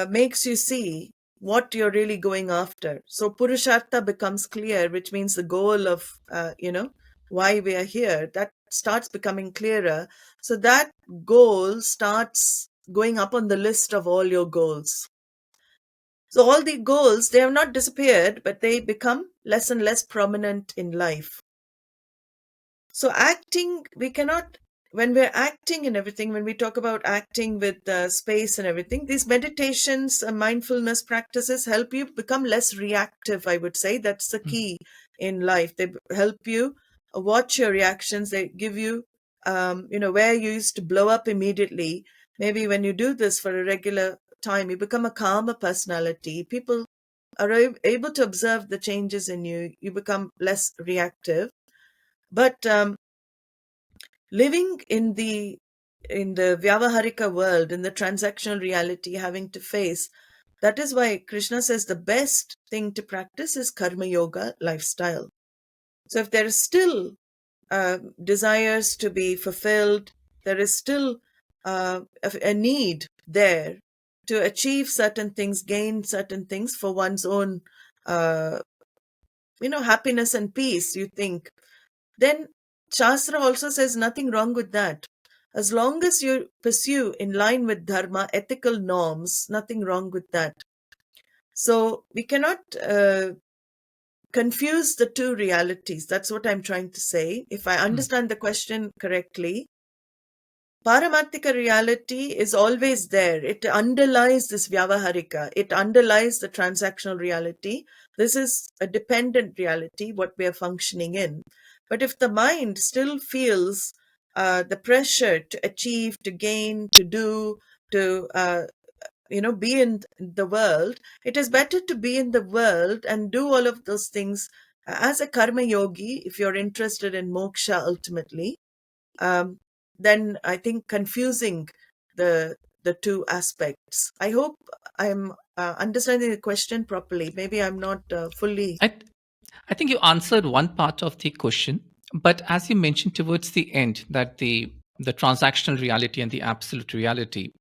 makes you see what you're really going after. So Purushartha becomes clear, which means the goal of, why we are here. That starts becoming clearer. So that goal starts going up on the list of all your goals. So all the goals, they have not disappeared, but they become less and less prominent in life. So acting, we cannot, when we're acting and everything, when we talk about acting with space and everything, these meditations and mindfulness practices help you become less reactive, I would say. That's the key in life. They help you watch your reactions. They give you, where you used to blow up immediately. Maybe when you do this for a regular time, you become a calmer personality. People are able to observe the changes in you. You become less reactive. But living in the Vyavaharika world, in the transactional reality, having to face, that is why Krishna says the best thing to practice is karma yoga lifestyle. So if there is still desires to be fulfilled, there is still a need there to achieve certain things, gain certain things for one's own happiness and peace, you think, then Shastra also says nothing wrong with that. As long as you pursue in line with dharma, ethical norms, nothing wrong with that. So we cannot confuse the two realities. That's what I'm trying to say. If I understand the question correctly, Paramarthika reality is always there. It underlies this Vyavaharika. It underlies the transactional reality. This is a dependent reality, what we are functioning in. But if the mind still feels the pressure to achieve, to gain, to do, to be in the world, it is better to be in the world and do all of those things as a karma yogi, if you're interested in moksha ultimately. Then I think confusing the two aspects. I hope I'm understanding the question properly. Maybe I'm not fully. I think you answered one part of the question, but as you mentioned towards the end, that the transactional reality and the absolute reality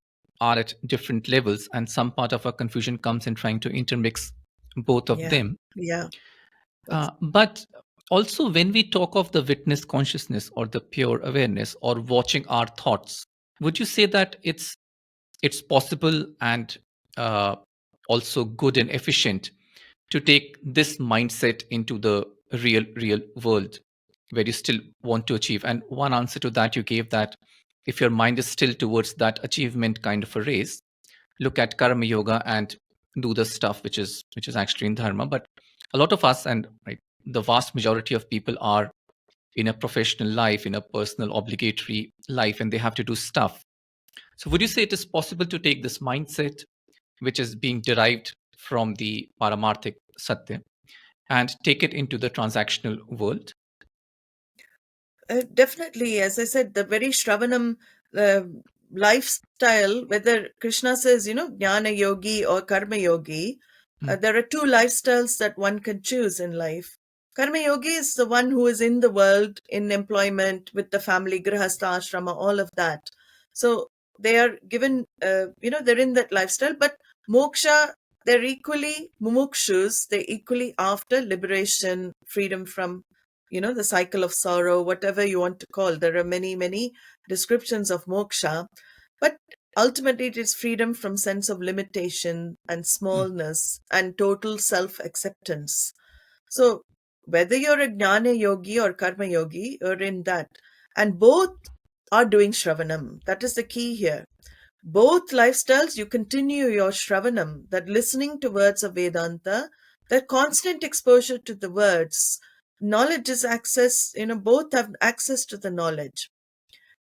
are at different levels, and some part of our confusion comes in trying to intermix both of Yeah, them. yeah. But also, when we talk of the witness consciousness or the pure awareness or watching our thoughts, would you say that it's possible and uh, also good and efficient to take this mindset into the real world where you still want to achieve? And one answer to that you gave, that if your mind is still towards that achievement kind of a race, look at karma yoga and do the stuff which is actually in dharma. But a lot of us, and right, the vast majority of people are in a professional life, in a personal obligatory life, and they have to do stuff. So would you say it is possible to take this mindset which is being derived from the paramarthic satya and take it into the transactional world? Definitely, as I said, the very Shravanam uh, lifestyle, whether Krishna says, Jnana Yogi or Karma Yogi, there are two lifestyles that one can choose in life. Karma Yogi is the one who is in the world, in employment, with the family, grihastha, ashrama, all of that. So they are given, they're in that lifestyle. But moksha, they're equally mumukshus, they're equally after liberation, freedom from the cycle of sorrow, whatever you want to call. There are many, many descriptions of moksha, but ultimately it is freedom from sense of limitation and smallness and total self-acceptance. So whether you're a jnana yogi or karma yogi, you're in that. And both are doing shravanam. That is the key here. Both lifestyles, you continue your shravanam, that listening to words of Vedanta, that constant exposure to the words. Knowledge is access, both have access to the knowledge.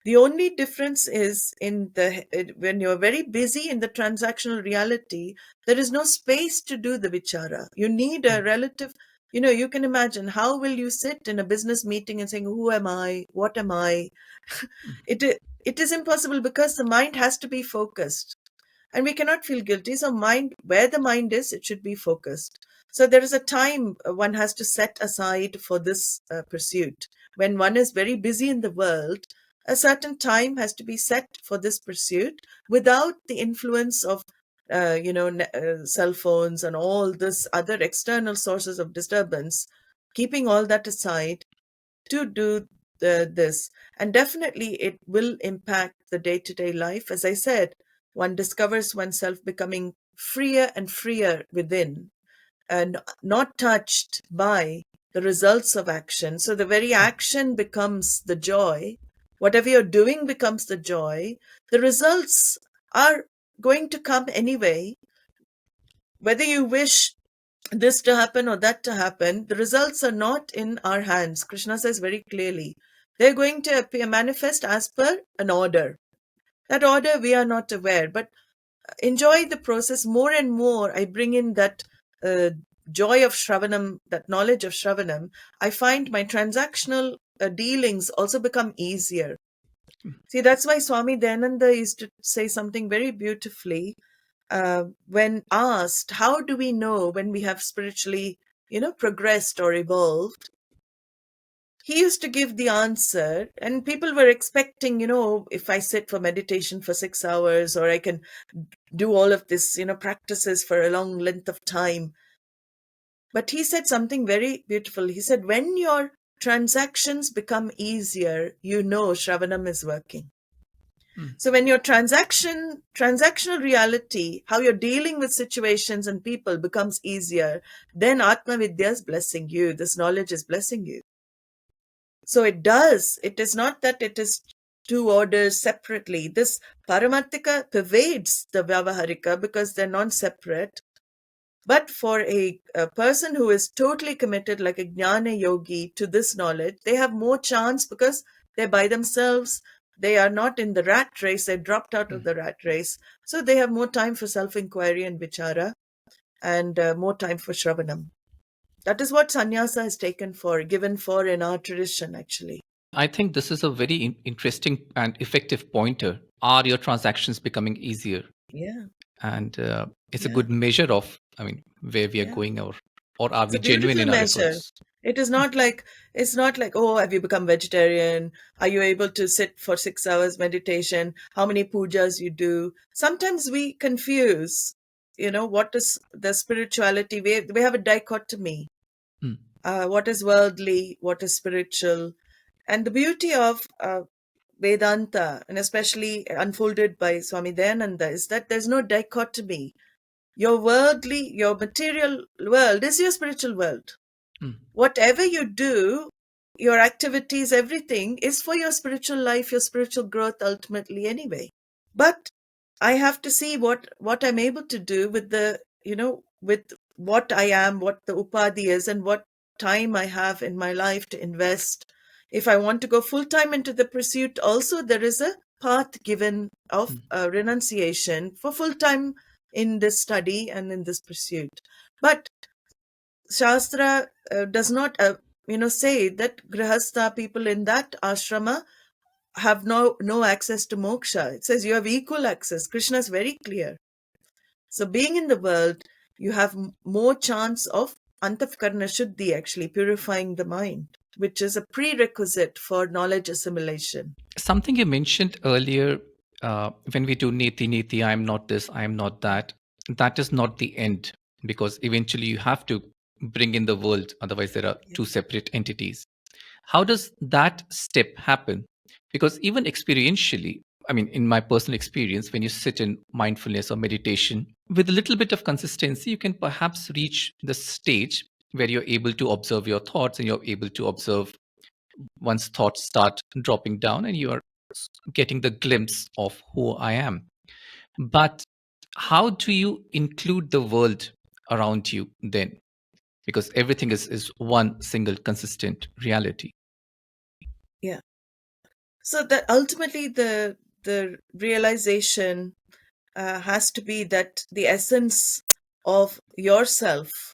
The only difference is when you're very busy in the transactional reality, there is no space to do the vichara. You need a relative, you can imagine how will you sit in a business meeting and saying, who am I? What am I? It is impossible because the mind has to be focused and we cannot feel guilty. So where the mind is, it should be focused. So there is a time one has to set aside for this pursuit. When one is very busy in the world, a certain time has to be set for this pursuit without the influence of cell phones and all this other external sources of disturbance, keeping all that aside to do this. And definitely it will impact the day-to-day life. As I said, one discovers oneself becoming freer and freer within and not touched by the results of action. So the very action becomes the joy. Whatever you're doing becomes the joy. The results are going to come anyway. Whether you wish this to happen or that to happen, the results are not in our hands. Krishna says very clearly, they're going to appear, manifest as per an order. That order we are not aware, but enjoy the process more and more. I bring in that joy of Shravanam, that knowledge of Shravanam. I find my transactional dealings also become easier. See, that's why Swami Dayananda used to say something very beautifully when asked, how do we know when we have spiritually, progressed or evolved? He used to give the answer, and people were expecting, if I sit for meditation for 6 hours, or I can do all of this, practices for a long length of time. But he said something very beautiful. He said, when your transactions become easier, Shravanam is working. So when your transactional reality, how you're dealing with situations and people becomes easier, then Atma Vidya is blessing you. This knowledge is blessing you. So it does. It is not that it is two orders separately. This Paramarthika pervades the Vyavaharika because they're non-separate. But for a person who is totally committed, like a Jnana yogi, to this knowledge, they have more chance because they're by themselves. They are not in the rat race. They dropped out of the rat race. So they have more time for self-inquiry and vichara, and more time for Shravanam. That is what sannyasa is given for in our tradition, actually. I think this is a very interesting and effective pointer. Are your transactions becoming easier? Yeah. And it's a good measure of, where we are going, or are we genuine in our efforts? It's not like, oh, have you become vegetarian? Are you able to sit for 6 hours meditation? How many pujas you do? Sometimes we confuse, what is the spirituality? We have a dichotomy. What is worldly? What is spiritual? And the beauty of Vedanta, and especially unfolded by Swami Dayananda, is that there's no dichotomy. Your material world is your spiritual world. Whatever you do, your activities, everything is for your spiritual life, your spiritual growth ultimately anyway. But I have to see what I'm able to do with with what I am, what the upadhi is, and what time I have in my life to invest. If I want to go full time into the pursuit, also there is a path given of renunciation for full time in this study and in this pursuit. But Shastra does not, say that grihastha, people in that ashrama, have no access to moksha. It says you have equal access. Krishna is very clear. So being in the world, you have more chance of antavkarna shuddhi, actually purifying the mind, which is a prerequisite for knowledge assimilation. Something you mentioned earlier, when we do neti, I am not this, I am not that, that is not the end, because eventually you have to bring in the world. Otherwise, there are two separate entities. How does that step happen? Because even experientially, in my personal experience, when you sit in mindfulness or meditation, with a little bit of consistency, you can perhaps reach the stage where you're able to observe your thoughts, and you're able to observe once thoughts start dropping down, and you are getting the glimpse of who I am. But how do you include the world around you then? Because everything is one single consistent reality. Yeah. So that ultimately the realization has to be that the essence of yourself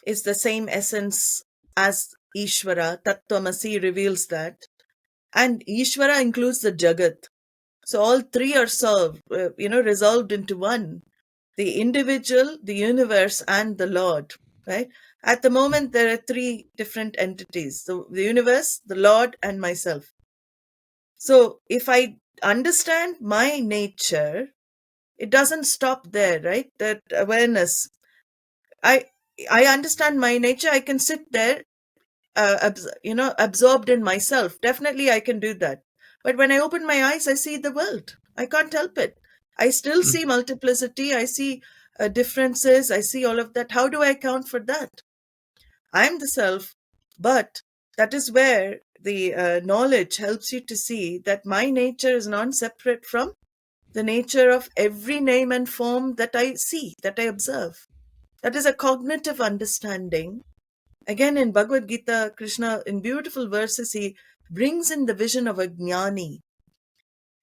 is the same essence as Ishwara. Tattvamasi reveals that. And Ishwara includes the Jagat. So all three are resolved into one. The individual, the universe, and the Lord, right? At the moment, there are three different entities. So the universe, the Lord, and myself. So if I understand my nature, it doesn't stop there, right? That awareness. I understand my nature. I can sit there, absorbed in myself. Definitely, I can do that. But when I open my eyes, I see the world. I can't help it. I still see multiplicity. I see differences. I see all of that. How do I account for that? I'm the self, but that is where the knowledge helps you to see that my nature is non-separate from the nature of every name and form that I see, that I observe. That is a cognitive understanding. Again, in Bhagavad Gita, Krishna, in beautiful verses, he brings in the vision of a jnani,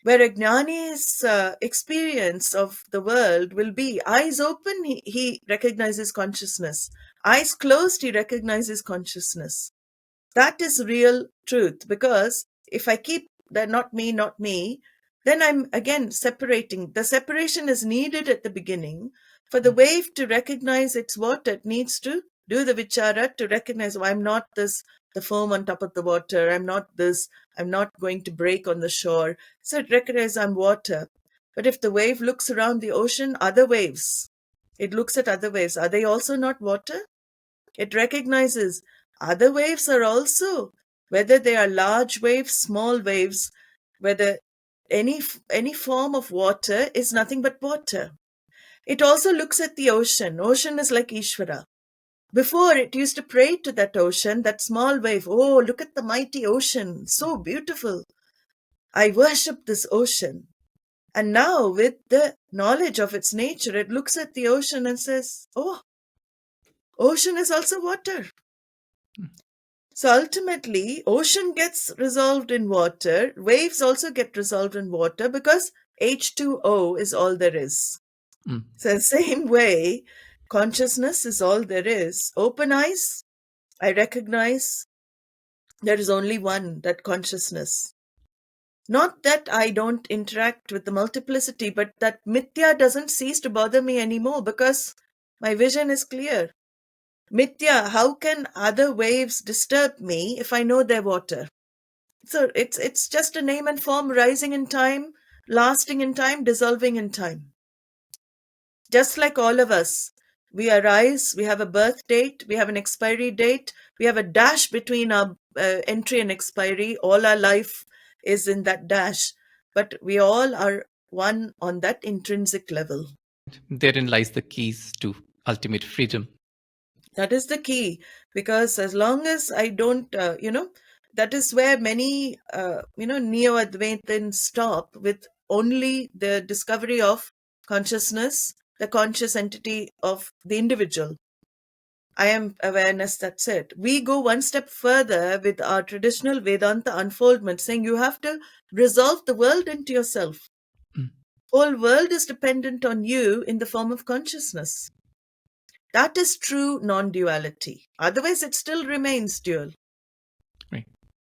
where a jnani's experience of the world will be eyes open, he recognizes consciousness. Eyes closed, he recognizes consciousness. That is real truth, because if I keep that not me, then I'm again separating. The separation is needed at the beginning for the wave to recognize its water. It needs to do the vichara to recognize, oh, I'm not this, the foam on top of the water. I'm not this. I'm not going to break on the shore. So it recognizes I'm water. But if the wave looks around the ocean, other waves, it looks at other waves. Are they also not water? It recognizes other waves are also, whether they are large waves, small waves, whether any form of water is nothing but water. It also looks at the ocean. Ocean is like Ishwara. Before, it used to pray to that ocean, that small wave. Oh, look at the mighty ocean. So beautiful. I worship this ocean. And now, with the knowledge of its nature, it looks at the ocean and says, oh, ocean is also water. So ultimately, ocean gets resolved in water. Waves also get resolved in water because H2O is all there is. So the same way, consciousness is all there is. Open eyes, I recognize there is only one, that consciousness. Not that I don't interact with the multiplicity, but that mithya doesn't cease to bother me anymore because my vision is clear. Mithya, how can other waves disturb me if I know they're water? So it's just a name and form, rising in time, lasting in time, dissolving in time. Just like all of us, we arise, we have a birth date, we have an expiry date, we have a dash between our entry and expiry. All our life is in that dash, but we all are one on that intrinsic level. Therein lies the keys to ultimate freedom. That is the key, because as long as I don't, that is where many, neo-Advaitins stop with only the discovery of consciousness, the conscious entity of the individual. I am awareness, that's it. We go one step further with our traditional Vedanta unfoldment, saying you have to resolve the world into yourself. Whole world is dependent on you in the form of consciousness. That is true non-duality. Otherwise, it still remains dual. Right.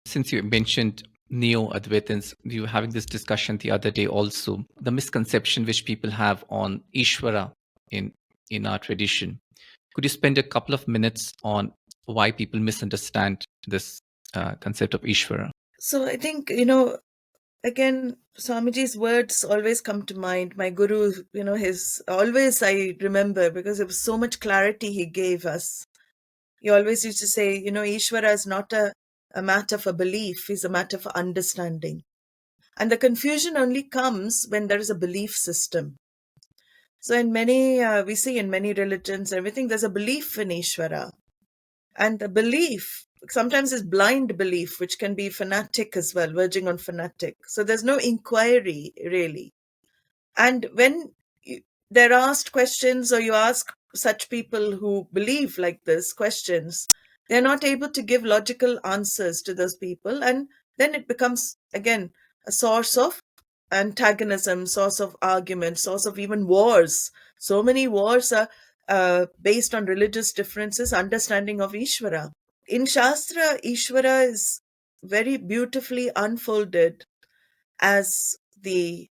Since you mentioned neo-Advaitins, we were having this discussion the other day also, the misconception which people have on Ishwara in our tradition. Could you spend a couple of minutes on why people misunderstand this concept of Ishwara? So I think, again, Swamiji's words always come to mind. My guru, his always I remember because there was so much clarity he gave us. He always used to say, Ishwara is not a matter for belief, it's a matter for understanding. And the confusion only comes when there is a belief system. So in many, we see in many religions, everything, there's a belief in Ishwara. And the belief sometimes is blind belief, which can be fanatic as well, verging on fanatic. So there's no inquiry, really. And when they're asked questions, or you ask such people who believe like this questions, they're not able to give logical answers to those people. And then it becomes, again, a source of antagonism, source of argument, source of even wars. So many wars are based on religious differences, understanding of Ishwara. In Shastra, Ishwara is very beautifully unfolded as the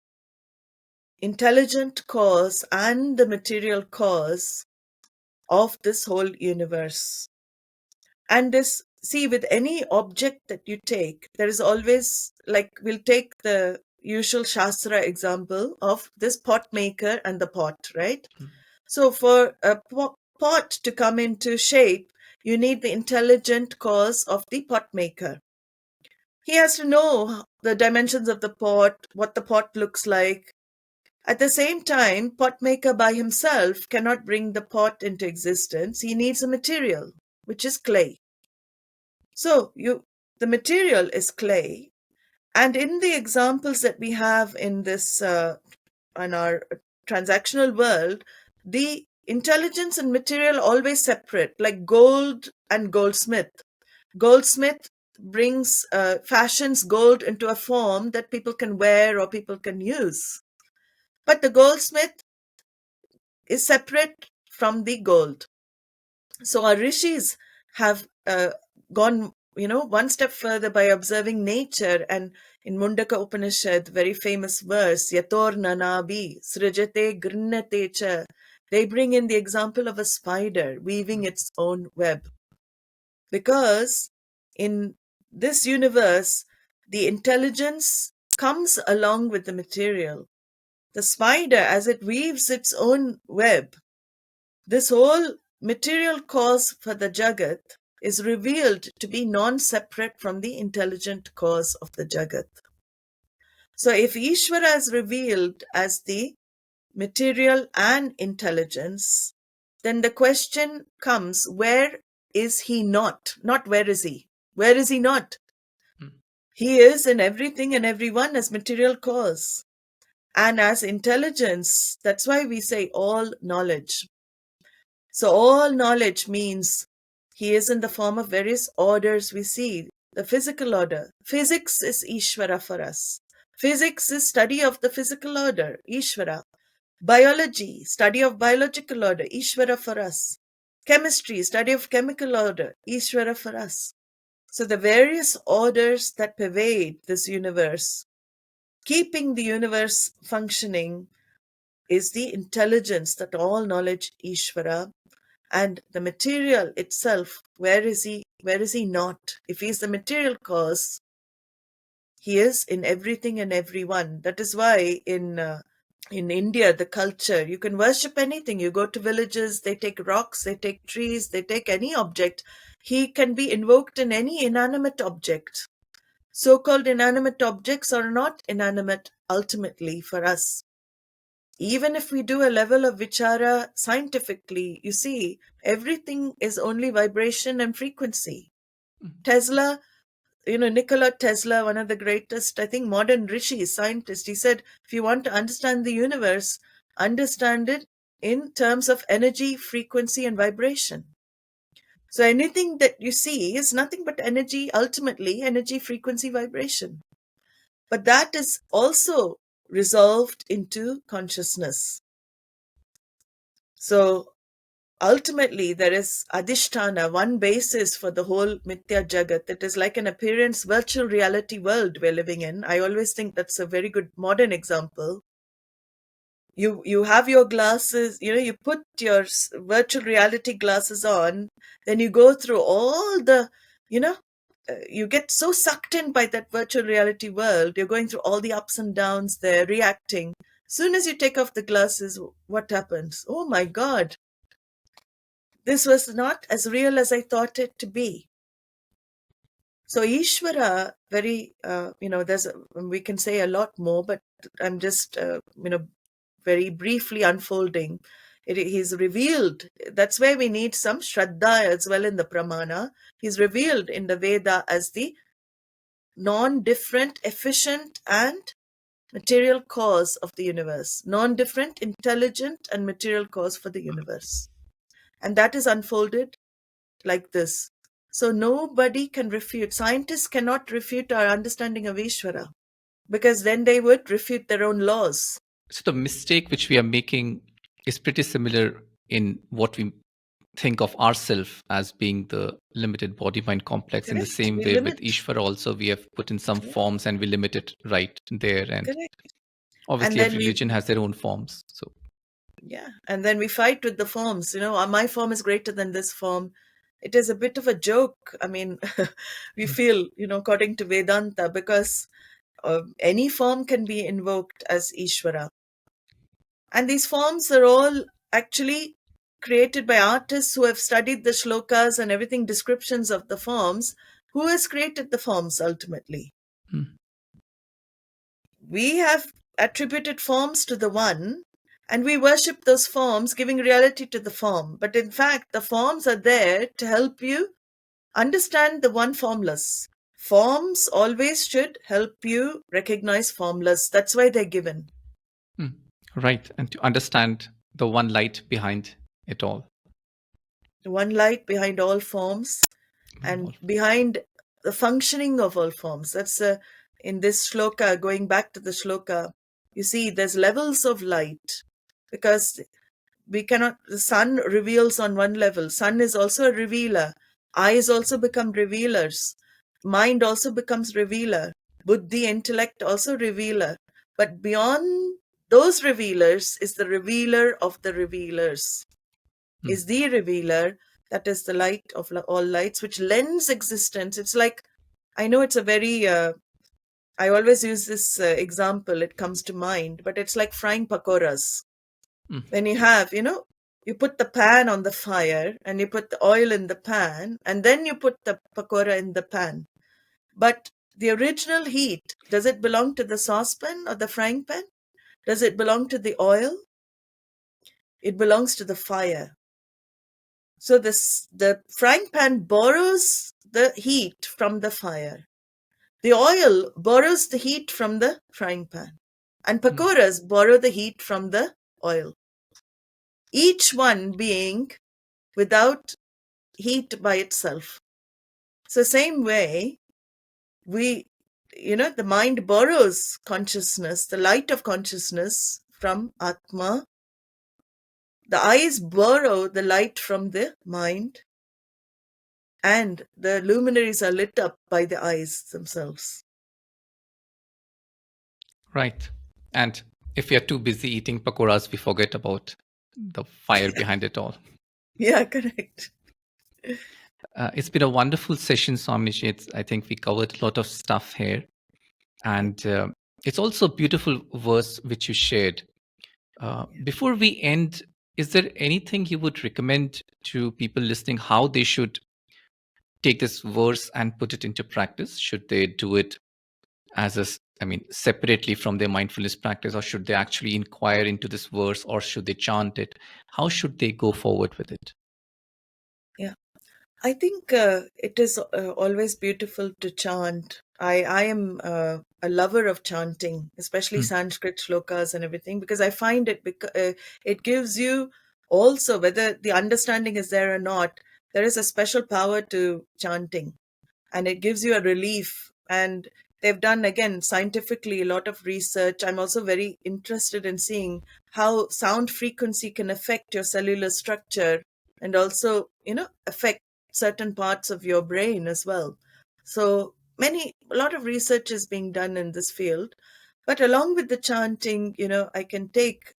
intelligent cause and the material cause of this whole universe. And this, see, with any object that you take, there is always, like, we'll take the usual Shastra example of this pot maker and the pot, right? So for a pot to come into shape, you need the intelligent cause of the pot maker. He has to know the dimensions of the pot, what the pot looks like. At the same time, pot maker by himself cannot bring the pot into existence. He needs a material, which is clay. So the material is clay. And in the examples that we have in this, in our transactional world, the intelligence and material always separate, like gold and goldsmith. Goldsmith brings, fashions gold into a form that people can wear or people can use. But the goldsmith is separate from the gold. So our rishis have gone, one step further by observing nature. And in Mundaka Upanishad, very famous verse, Yator nanabi srijate grinnate cha, they bring in the example of a spider weaving its own web. Because in this universe, the intelligence comes along with the material. The spider, as it weaves its own web, this whole material cause for the Jagat is revealed to be non-separate from the intelligent cause of the Jagat. So if Ishwara is revealed as the material and intelligence, then the question comes, where is he not? Not where is he? Where is he not? He is in everything and everyone as material cause. And as intelligence, that's why we say all knowledge. So all knowledge means he is in the form of various orders we see. The physical order. Physics is Ishwara for us. Physics is study of the physical order, Ishwara. Biology, study of biological order, Ishwara for us. Chemistry, study of chemical order, Ishwara for us. So the various orders that pervade this universe, keeping the universe functioning, is the intelligence that all knowledge, Ishwara. And the material itself, where is he not? If he is the material cause, he is in everything and everyone. That is why in India, the culture, you can worship anything. You go to villages, they take rocks, they take trees, they take any object. He can be invoked in any inanimate object. So-called inanimate objects are not inanimate ultimately for us. Even if we do a level of vichara scientifically, you see, everything is only vibration and frequency. Tesla, Nikola Tesla, one of the greatest, I think, modern rishis, scientist, he said, if you want to understand the universe, understand it in terms of energy, frequency, and vibration. So anything that you see is nothing but energy, ultimately, energy, frequency, vibration. But that is also resolved into consciousness. So ultimately, there is adhisthana, one basis for the whole Mithya Jagat. It is like an appearance virtual reality world we're living in. I always think that's a very good modern example. You have your glasses, you put your virtual reality glasses on, then you go through all the, you get so sucked in by that virtual reality world. You're going through all the ups and downs there, reacting. Soon as you take off the glasses, what happens? Oh my God. This was not as real as I thought it to be. So Ishwara, we can say a lot more, but I'm just, very briefly unfolding. He's revealed. That's where we need some Shraddha as well in the Pramana. He's revealed in the Veda as the non-different, efficient, and material cause of the universe. Non-different, intelligent, and material cause for the universe. And that is unfolded like this. So nobody can refute. Scientists cannot refute our understanding of Ishwara, because then they would refute their own laws. So the mistake which we are making is pretty similar in what we think of ourselves as being the limited body-mind complex. Correct. In the same way with Ishvara also, we have put in some forms and we limit it right there. And correct. Obviously And every religion has their own forms. So yeah, and then we fight with the forms. My form is greater than this form. It is a bit of a joke. I mean, we feel, according to Vedanta, because any form can be invoked as Ishwara. And these forms are all actually created by artists who have studied the shlokas and everything, descriptions of the forms. Who has created the forms ultimately? We have attributed forms to the one, and we worship those forms, giving reality to the form. But in fact, the forms are there to help you understand the one formless. Forms always should help you recognize formless. That's why they're given. Right. And to understand the one light behind it all. The one light behind all forms and behind the functioning of all forms. That's in this shloka, going back to the shloka, you see there's levels of light, because the sun reveals on one level. Sun is also a revealer. Eyes also become revealers. Mind also becomes revealer. Buddhi, intellect, also revealer. But beyond those revealers is the revealer of the revealers. Is the revealer, that is the light of all lights, which lends existence. It's like, I know it's a very, I always use this example, it comes to mind, but it's like frying pakoras. When you have, You put the pan on the fire and you put the oil in the pan and then you put the pakora in the pan. But the original heat, does it belong to the saucepan or the frying pan? Does it belong to the oil? It belongs to the fire. So the frying pan borrows the heat from the fire. The oil borrows the heat from the frying pan. And pakoras borrow the heat from the oil. Each one being without heat by itself. So same way, the mind borrows consciousness, the light of consciousness from Atma. The eyes borrow the light from the mind, and the luminaries are lit up by the eyes themselves. Right. And if we are too busy eating pakoras, we forget about the fire behind it all. Yeah, correct. It's been a wonderful session, Swamini. I think we covered a lot of stuff here. And it's also a beautiful verse which you shared. Before we end, is there anything you would recommend to people listening how they should take this verse and put it into practice? Should they do it separately from their mindfulness practice, or should they actually inquire into this verse, or should they chant it? How should they go forward with it? Yeah, I think it is always beautiful to chant. I am a lover of chanting, especially Sanskrit shlokas and everything, because I find it gives you also, whether the understanding is there or not, there is a special power to chanting, and it gives you a relief. And they've done, again, scientifically a lot of research. I'm also very interested in seeing how sound frequency can affect your cellular structure and also, affect certain parts of your brain as well. So a lot of research is being done in this field. But along with the chanting, I can take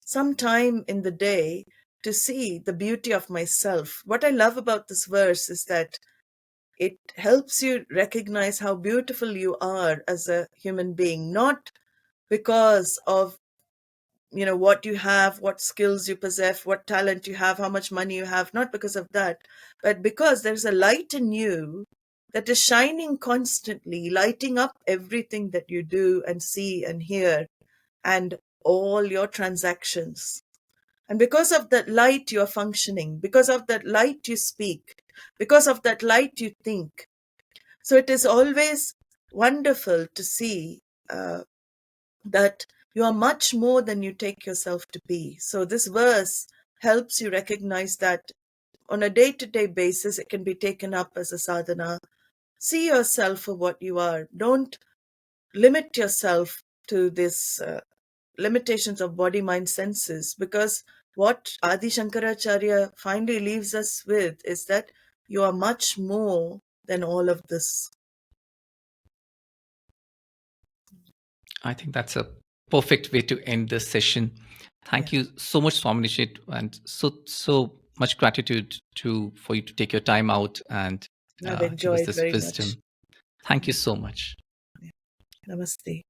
some time in the day to see the beauty of myself. What I love about this verse is that it helps you recognize how beautiful you are as a human being, not because of what you have, what skills you possess, what talent you have, how much money you have, not because of that, but because there's a light in you that is shining constantly, lighting up everything that you do and see and hear and all your transactions. And because of that light you are functioning, because of that light you speak, because of that light you think. So it is always wonderful to see that you are much more than you take yourself to be. So this verse helps you recognize that on a day-to-day basis. It can be taken up as a sadhana. See yourself for what you are. Don't limit yourself to this limitations of body, mind, senses, because what Adi Shankaracharya finally leaves us with is that you are much more than all of this. I think that's a perfect way to end this session. Thank you so much, Swamini, and so much gratitude for you to take your time out and I've give us enjoyed this very wisdom. much. Thank you so much. Namaste.